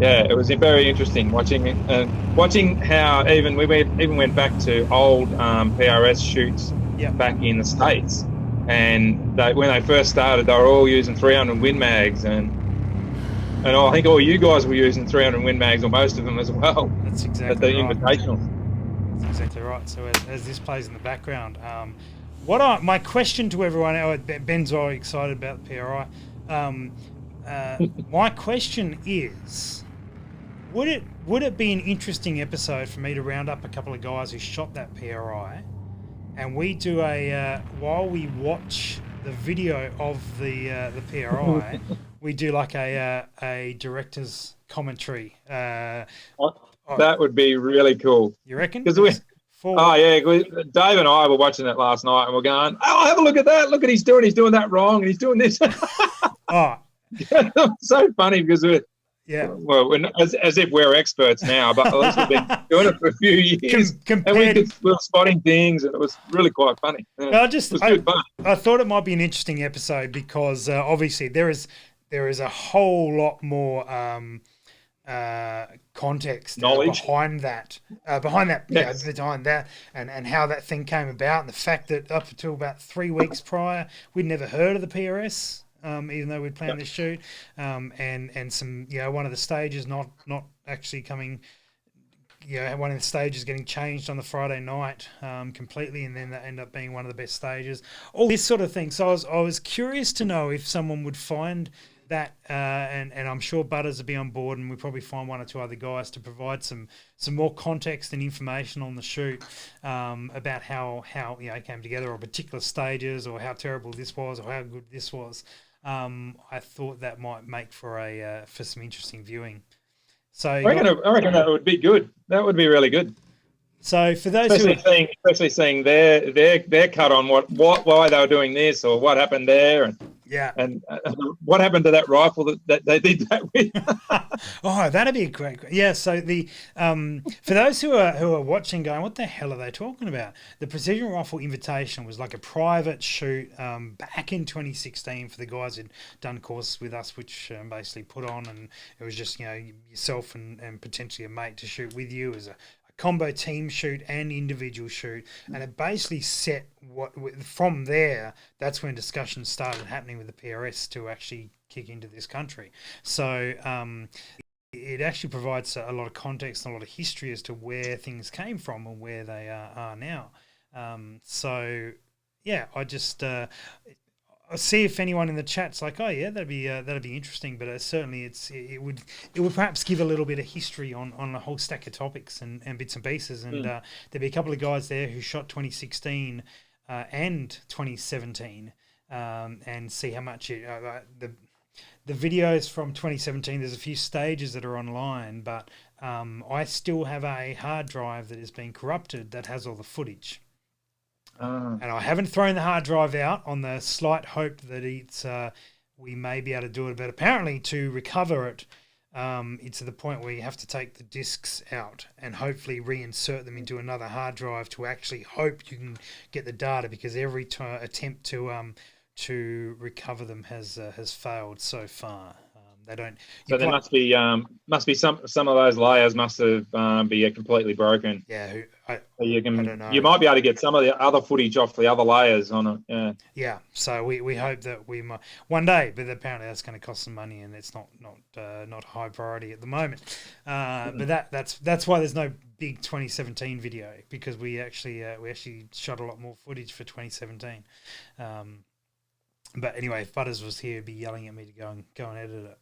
Yeah, it was very interesting watching how we went back to old PRS shoots back in the States, and when they first started, they were all using 300 Win Mags, and I think all you guys were using 300 Win Mags, or most of them as well. That's exactly at the right. Invitational. That's exactly right. So as this plays in the background, my question to everyone, Ben's already excited about the PRI. My question is, would it be an interesting episode for me to round up a couple of guys who shot that PRI, and we do while we watch the video of the PRI, we do like a director's commentary. That would be really cool. You reckon? Because Dave and I were watching it last night, and we're going, "Oh, have a look at that! Look at he's doing that wrong, and he's doing this." So funny because we're as if we're experts now, but at least we've been doing it for a few years, and we were spotting things, and it was really quite funny. Yeah, I thought it might be an interesting episode because obviously there is a whole lot more context behind that, and how that thing came about, and the fact that up until about 3 weeks prior, we'd never heard of the PRS. Even though we'd planned this shoot, and some, one of the stages not actually coming, one of the stages getting changed on the Friday night completely, and then that ended up being one of the best stages. All this sort of thing. So I was curious to know if someone would find that, and I'm sure Butters would be on board, and we'd probably find one or two other guys to provide some more context and information on the shoot about how it came together, or particular stages, or how terrible this was, or how good this was. I thought that might make for some interesting viewing. So I reckon that would be good. That would be really good. So for those especially seeing their cut on why they were doing this, or what happened there, and what happened to that rifle that they did that with. Oh, that'd be a great. Yeah. So the for those who are watching, going, what the hell are they talking about? The Precision Rifle Invitation was like a private shoot back in 2016 for the guys who'd done courses with us, which basically put on, and it was just yourself and potentially a mate to shoot with you as a combo team shoot and individual shoot, and it basically set from there. That's when discussions started happening with the PRS to actually kick into this country. So it actually provides a lot of context and a lot of history as to where things came from and where they are now. So yeah, I just I'll see if anyone in the chat's like, oh yeah, that'd be interesting. But certainly it would perhaps give a little bit of history on a whole stack of topics and bits and pieces. And there'd be a couple of guys there who shot 2016 and 2017 and see how much the videos from 2017. There's a few stages that are online, but I still have a hard drive that has been corrupted that has all the footage. And I haven't thrown the hard drive out on the slight hope that we may be able to do it. But apparently to recover it, it's to the point where you have to take the discs out and hopefully reinsert them into another hard drive to actually hope you can get the data, because every attempt to recover them has failed so far. They don't. So there must be some of those layers must have be completely broken. Yeah, I don't know. You might be able to get some of the other footage off the other layers on it. Yeah. Yeah. So we hope that we might one day, but apparently that's going to cost some money, and it's not high priority at the moment. But that's why there's no big 2017 video, because we actually shot a lot more footage for 2017. But anyway, if Butters was here, he'd be yelling at me to go and edit it.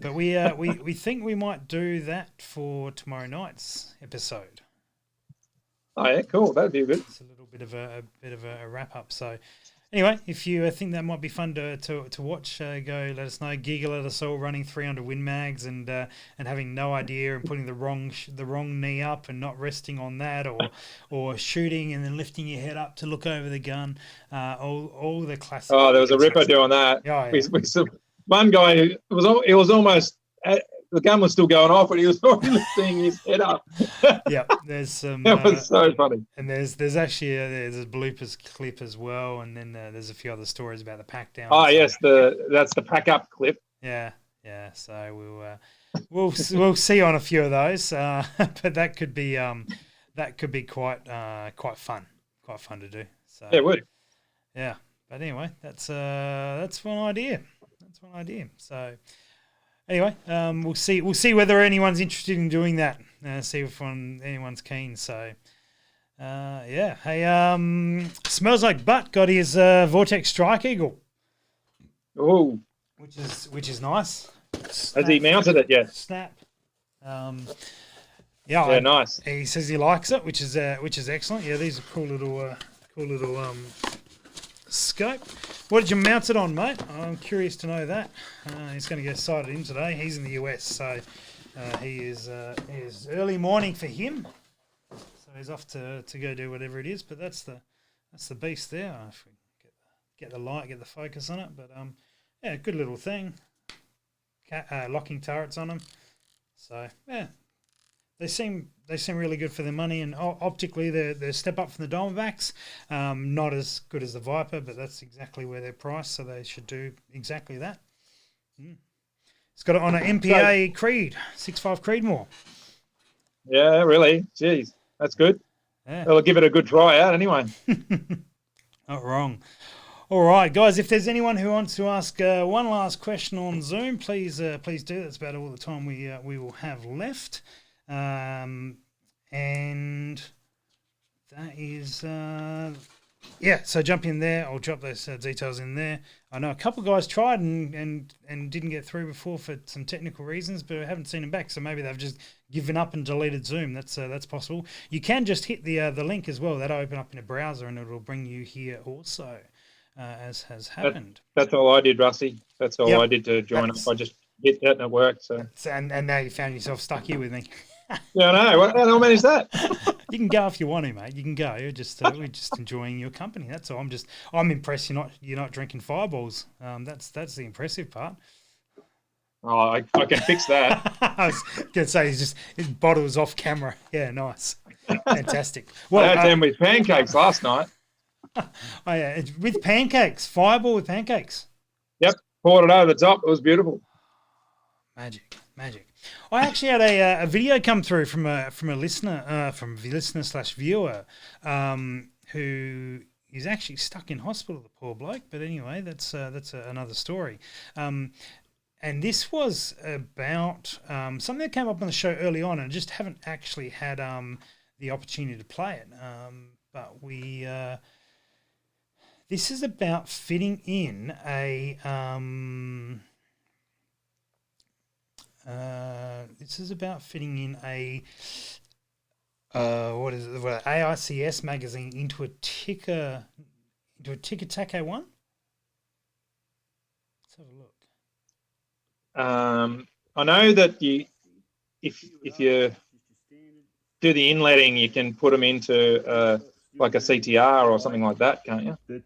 But we think we might do that for tomorrow night's episode. Oh yeah, cool. That'd be good. It's a little bit of a wrap up. So anyway, if you think that might be fun to watch, go let us know. Giggle at us all running 300 Win Mags and having no idea and putting the wrong knee up and not resting on that, or shooting and then lifting your head up to look over the gun. All the classic. Oh, there was a ripper doing that. Oh, yeah. One guy, it was almost the gun was still going off, and he was already lifting his head up. Yeah, there's some. That was so funny. And there's actually there's a bloopers clip as well, and then there's a few other stories about the pack down. Oh yes, that's the pack up clip. Yeah. So we'll see on a few of those, but that could be quite fun to do. So yeah, it would. Yeah, but anyway, that's one idea. So anyway, we'll see whether anyone's interested in doing that. See if anyone's keen. So yeah, hey, Smells Like Butt got his Vortex Strike Eagle. Oh, which is nice. Has he mounted it yet? Snap. Yeah, nice. He says he likes it, which is excellent. Yeah, these are cool little scope. What did you mount it on, mate? I'm curious to know that. He's going to get sighted in today. He's in the US, so he is early morning for him. So he's off to go do whatever it is. But that's the beast there. If we get the light, get the focus on it. But yeah, good little thing. Locking turrets on them. So yeah, they seem really good for their money, and optically they're a step up from the Diamondbacks. Not as good as the Viper, but that's exactly where they're priced, so they should do exactly that. It's got it on an MPA Creed, 6.5 Creedmoor. Yeah, really. Jeez, that's good. Yeah. They'll give it a good try out anyway. Not wrong. All right, guys, if there's anyone who wants to ask one last question on Zoom, please do. That's about all the time we will have left. And that is, so jump in there. I'll drop those details in there. I know a couple of guys tried and didn't get through before for some technical reasons, but I haven't seen them back. So maybe they've just given up and deleted Zoom. That's possible. You can just hit the link as well. That'll open up in a browser and it'll bring you here also. As has happened. That's all I did, Rusty. That's all I did to join up. I just hit that and it worked. So and now you found yourself stuck here with me. Yeah, I know. What the hell managed that? You can go if you want to, mate. You can go. We're just enjoying your company. That's all. I'm impressed you're not drinking fireballs. That's the impressive part. Oh, I can fix that. I was going to say his bottle's off camera. Yeah, nice, fantastic. Well, I had them with pancakes last night. Oh yeah, it's with pancakes, fireball with pancakes. Yep, poured it over the top. It was beautiful. Magic. I actually had a video come through from a listener, from the listener/viewer, who is actually stuck in hospital. The poor bloke. But anyway, that's another story. And this was about something that came up on the show early on, and I just haven't actually had the opportunity to play it. But we. This is about fitting in a what is it? AICS magazine into a ticker tack A1. Let's have a look. I know that if you do the inletting, you can put them into like a CTR or something like that, can't you? That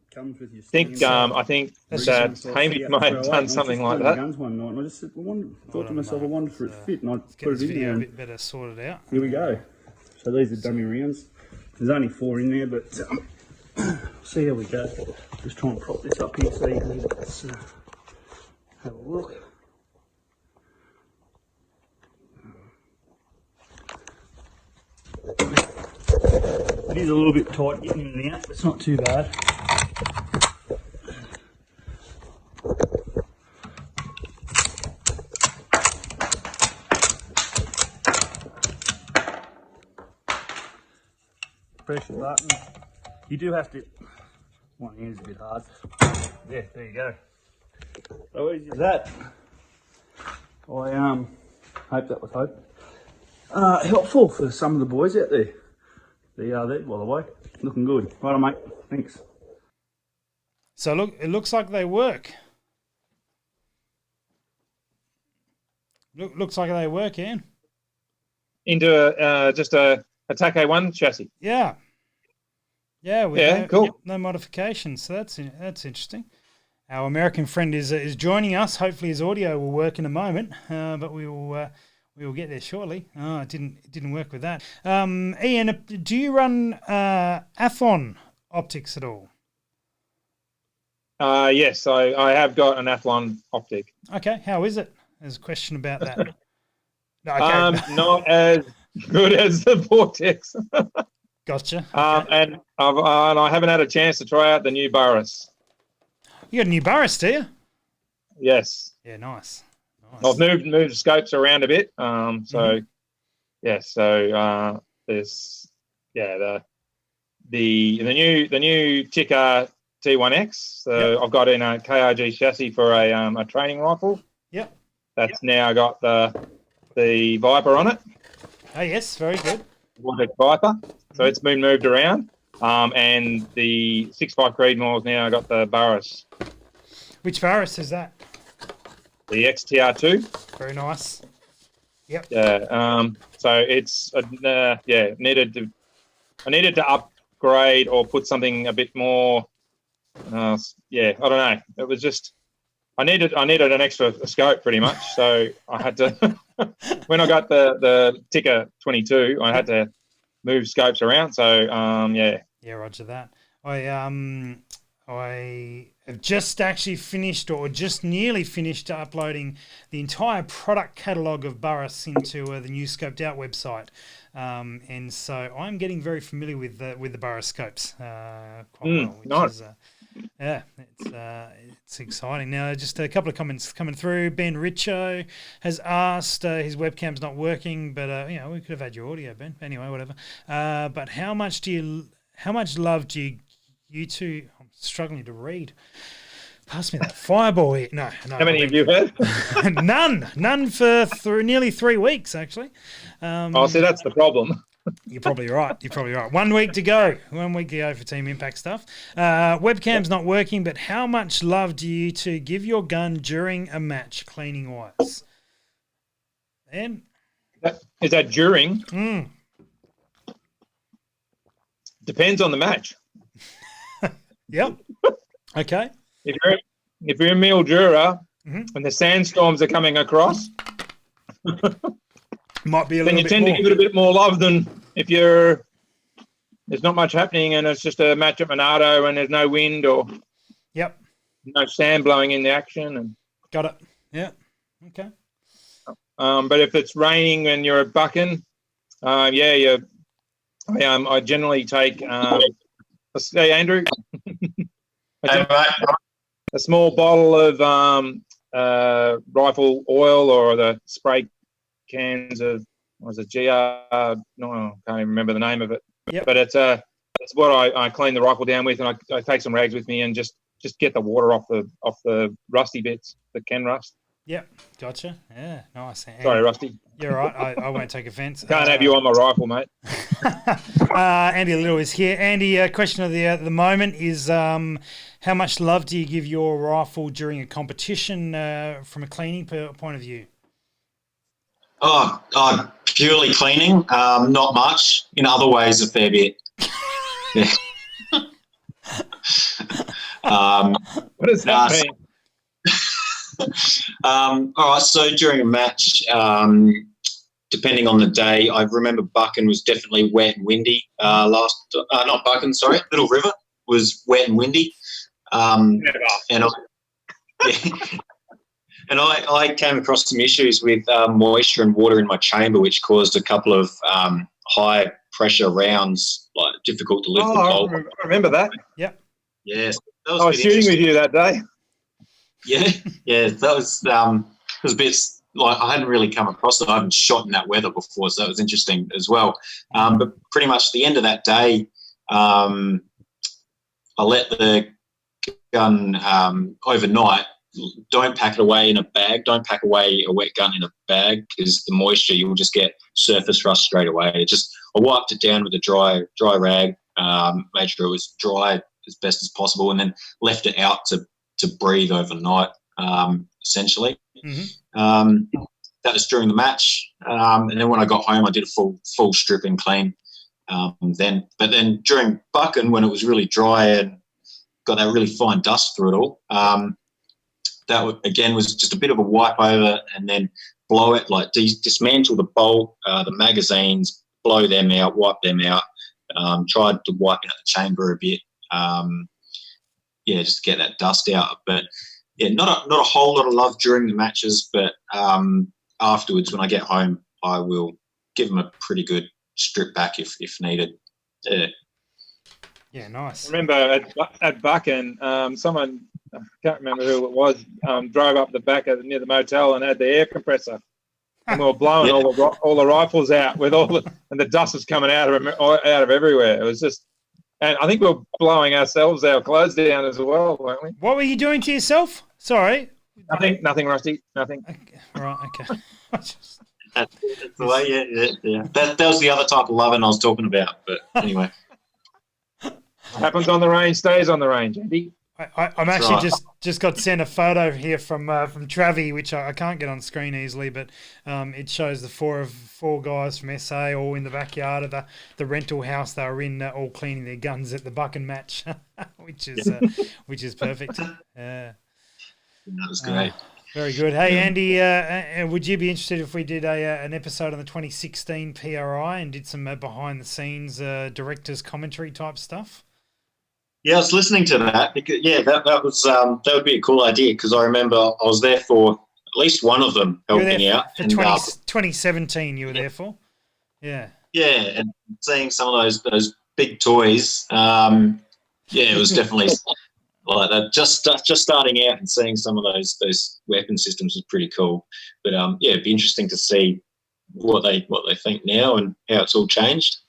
comes with your I think that Hamish might have done something like that. Guns one night, and I just said, thought to myself, I wonder if it fit, and I Let's get put this it in video there. a bit better sorted out. Here we go. So these are dummy rounds. There's only 4 in there, but see how we go. Just try and prop this up here so you can let's have a look. It is a little bit tight getting in and out, but it's not too bad. Press the button. You do have to. One hand's a bit hard. Yeah, there you go. So easy as that. I hope that was helpful for some of the boys out there. They are there, by the way. Looking good. Right, mate. Thanks. So look, it looks like they work. Looks like they work, Ian. Into just a TAC A1 chassis. Yeah. Yeah. Cool. No modifications. So that's interesting. Our American friend is joining us. Hopefully his audio will work in a moment, but we will get there shortly. Oh, it didn't work with that. Ian, do you run Athlon optics at all? Yes, I have got an Athlon optic. Okay, how is it? There's a question about that. No, okay. Not as good as the Vortex. Gotcha. Okay. And I haven't had a chance to try out the new Burris. You got a new Burris, do you? Yes. Yeah, nice. I've moved scopes around a bit. There's the new Tikka T1X. So I've got in a KRG chassis for a training rifle. Yep. That's now got the Viper on it. Oh yes, very good. Vortex Viper. So it's been moved around. And the 6.5 Creedmoor's now got the Burris. Which Burris is that? The XTR2. Very nice. Yep. Yeah. So it's I needed to upgrade or put something a bit more. I don't know. It was just I needed an extra scope pretty much. So I had to when I got the Tikka 22, I had to move scopes around. So Yeah, roger that. I have just actually finished or just nearly finished uploading the entire product catalogue of Burris into the new Scoped Out website. And so I'm getting very familiar with the Burris scopes quite well, which nice. is it's exciting. Now, just a couple of comments coming through. Ben Richo has asked, his webcam's not working, but we could have had your audio, Ben. Anyway, whatever. But how much love do you two? I'm struggling to read. Pass me that fireball here. No. How many have you had? None for nearly 3 weeks, actually. So that's the problem. You're probably right. 1 week to go. 1 week to go for Team Impact stuff. Webcam's not working, but how much love do you two give your gun during a match, cleaning wise? And is that during? Depends on the match. Yep. Okay. If you're in Mildura and the sandstorms are coming across, might be a little bit more. Then you tend to give it a bit more love than if there's not much happening and it's just a match at Monado and there's no wind or no sand blowing in the action. And got it. Yeah. Okay. But if it's raining and you're at Buchan, I generally take. Hey, Andrew. A small bottle of rifle oil or the spray cans of GR. No, I can't even remember the name of it. Yep. But it's what I clean the rifle down with, and I take some rags with me and just get the water off the rusty bits that can rust. Yep, gotcha. Yeah, nice. Sorry, Rusty. You're right. I won't take offence. Can't have you on my rifle, mate. Andy Little is here. Andy, question of the moment is how much love do you give your rifle during a competition from a cleaning point of view? Purely cleaning, not much. In other ways, a fair bit. Yeah. What does that mean? All right, so during a match, depending on the day, I remember Buchan was definitely wet and windy. Not Buchan, sorry, Little River was wet and windy. And I came across some issues with moisture and water in my chamber, which caused a couple of high pressure rounds, like difficult to lift the bolt. I remember that. Yep. Yes. I was shooting with you that day. Yeah, that was a bit like I hadn't really come across it. I haven't shot in that weather before, so that was interesting as well. But pretty much the end of that day, I let the gun overnight. Don't pack it away in a bag. Don't pack away a wet gun in a bag because the moisture, you'll just get surface rust straight away. I wiped it down with a dry rag, made sure it was dry as best as possible, and then left it out to breathe overnight, essentially. Mm-hmm. That was during the match. And then when I got home, I did a full strip and clean. But then during Buchan, when it was really dry and got that really fine dust through it all. Again was just a bit of a wipe over, and then blow it, like dismantle the bolt, the magazines, blow them out, wipe them out. Tried to wipe out the chamber a bit, just to get that dust out. But yeah, not a whole lot of love during the matches, but afterwards when I get home, I will give them a pretty good strip back if needed. Yeah, nice. I remember at Buchan, someone, I can't remember who it was, drove up the back near the motel and had the air compressor. And we were blowing all the rifles out with and the dust was coming out of everywhere. It was just, and I think we were blowing ourselves, our clothes down as well, weren't we? What were you doing to yourself? Sorry. Nothing, Rusty. Nothing. Okay. Right. Okay. That's the way. Yeah. That was the other type of loving I was talking about. But anyway, happens on the range, stays on the range, Andy. I'm actually just got sent a photo here from Travi, which I can't get on screen easily, but it shows the four guys from SA all in the backyard of the rental house they were in, all cleaning their guns at the Buchan match, which is perfect. that was great. Very good. Hey Andy, would you be interested if we did an episode on the 2016 PRI and did some behind the scenes director's commentary type stuff? Yeah, I was listening to that because that would be a cool idea because I remember I was there for at least one of them helping out. For 2017, you were there for. Yeah. Yeah, and seeing some of those big toys, it was definitely like that. Just starting out and seeing some of those weapon systems was pretty cool. But it'd be interesting to see what they think now and how it's all changed.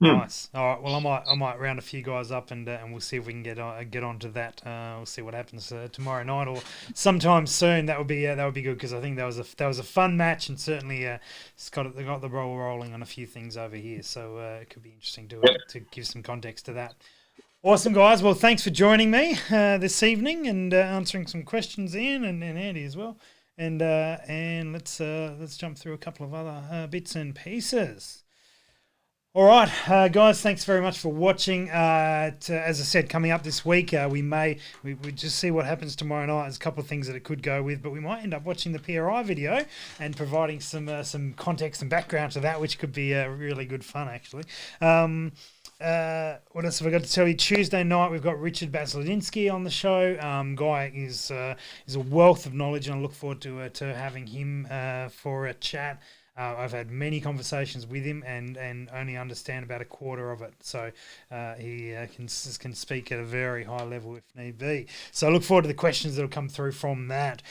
Nice. All right. Well, I might round a few guys up and we'll see if we can get onto that. We'll see what happens tomorrow night or sometime soon. That would be good because I think that was a fun match and certainly they got the ball rolling on a few things over here. So it could be interesting to give some context to that. Awesome, guys. Well, thanks for joining me this evening and answering some questions, Ian and Andy as well. And let's jump through a couple of other bits and pieces. All right, guys, thanks very much for watching. As I said, coming up this week, we just see what happens tomorrow night. There's a couple of things that it could go with, but we might end up watching the PRI video and providing some context and background to that, which could be really good fun, actually. What else have I got to tell you? Tuesday night, we've got Richard Basiladinsky on the show. Guy is a wealth of knowledge, and I look forward to having him for a chat. I've had many conversations with him and only understand about a quarter of it. So he can speak at a very high level if need be. So I look forward to the questions that will come through from that.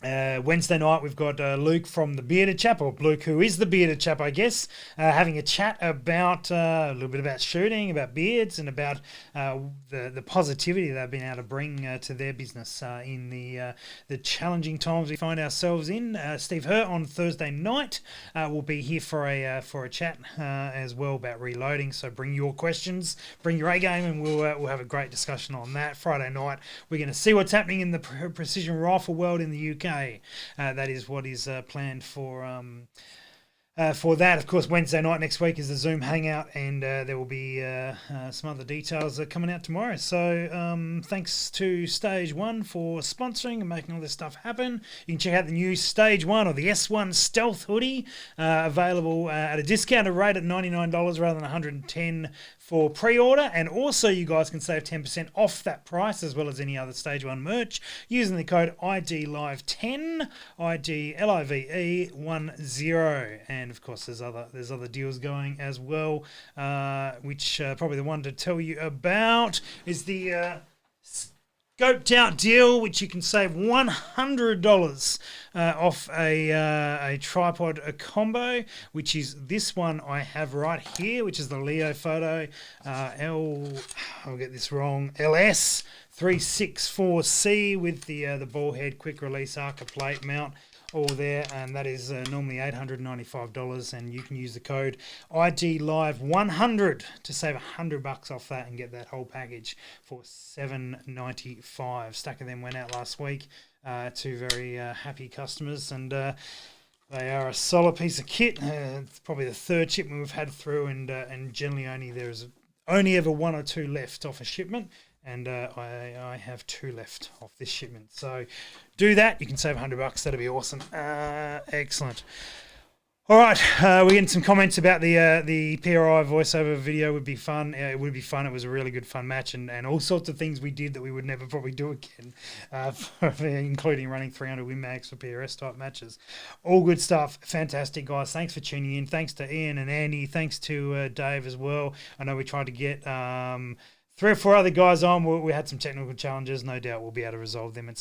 Wednesday night, we've got Luke from the Bearded Chap, or Luke, who is the Bearded Chap, I guess, having a chat about a little bit about shooting, about beards, and about the positivity they've been able to bring to their business in the challenging times we find ourselves in. Steve Hurt on Thursday night will be here for a chat as well about reloading. So bring your questions, bring your A game, and we'll have a great discussion on that. Friday night, we're going to see what's happening in the precision rifle world in the UK. That is what is planned for that. Of course, Wednesday night next week is the Zoom hangout, and there will be some other details coming out tomorrow. So thanks to Stage 1 for sponsoring and making all this stuff happen. You can check out the new Stage 1 or the S1 Stealth hoodie, available at a discounted rate at $99 rather than $110 for pre-order, and also you guys can save 10% off that price as well as any other Stage 1 merch using the code IDLIVE10, IDLIVE10, and of course there's other deals going as well, which probably the one to tell you about is the Scoped Out deal, which you can save $100 off a tripod combo, which is this one I have right here, which is the Leo photo I'll get this wrong, LS 364C with the ball head, quick release Arca plate mount, all there, and that is normally $895, and you can use the code IDLIVE100 to save $100 off that and get that whole package for $795. Stack of them went out last week to very happy customers, and they are a solid piece of kit. It's probably the third shipment we've had through, and generally only there's only ever 1 or 2 left off a shipment, and I have 2 left off this shipment. So do that. You can save $100. That'd be awesome. Excellent. All right, we're getting some comments about the PRI voiceover video. Would be fun. It would be fun. It was a really good fun match, and all sorts of things we did that we would never probably do again, including running 300 win mags for PRS type matches. All good stuff. Fantastic, guys. Thanks for tuning in. Thanks to Ian and Andy. Thanks to Dave as well. I know we tried to get 3 or 4 other guys on. We had some technical challenges. No doubt we'll be able to resolve them at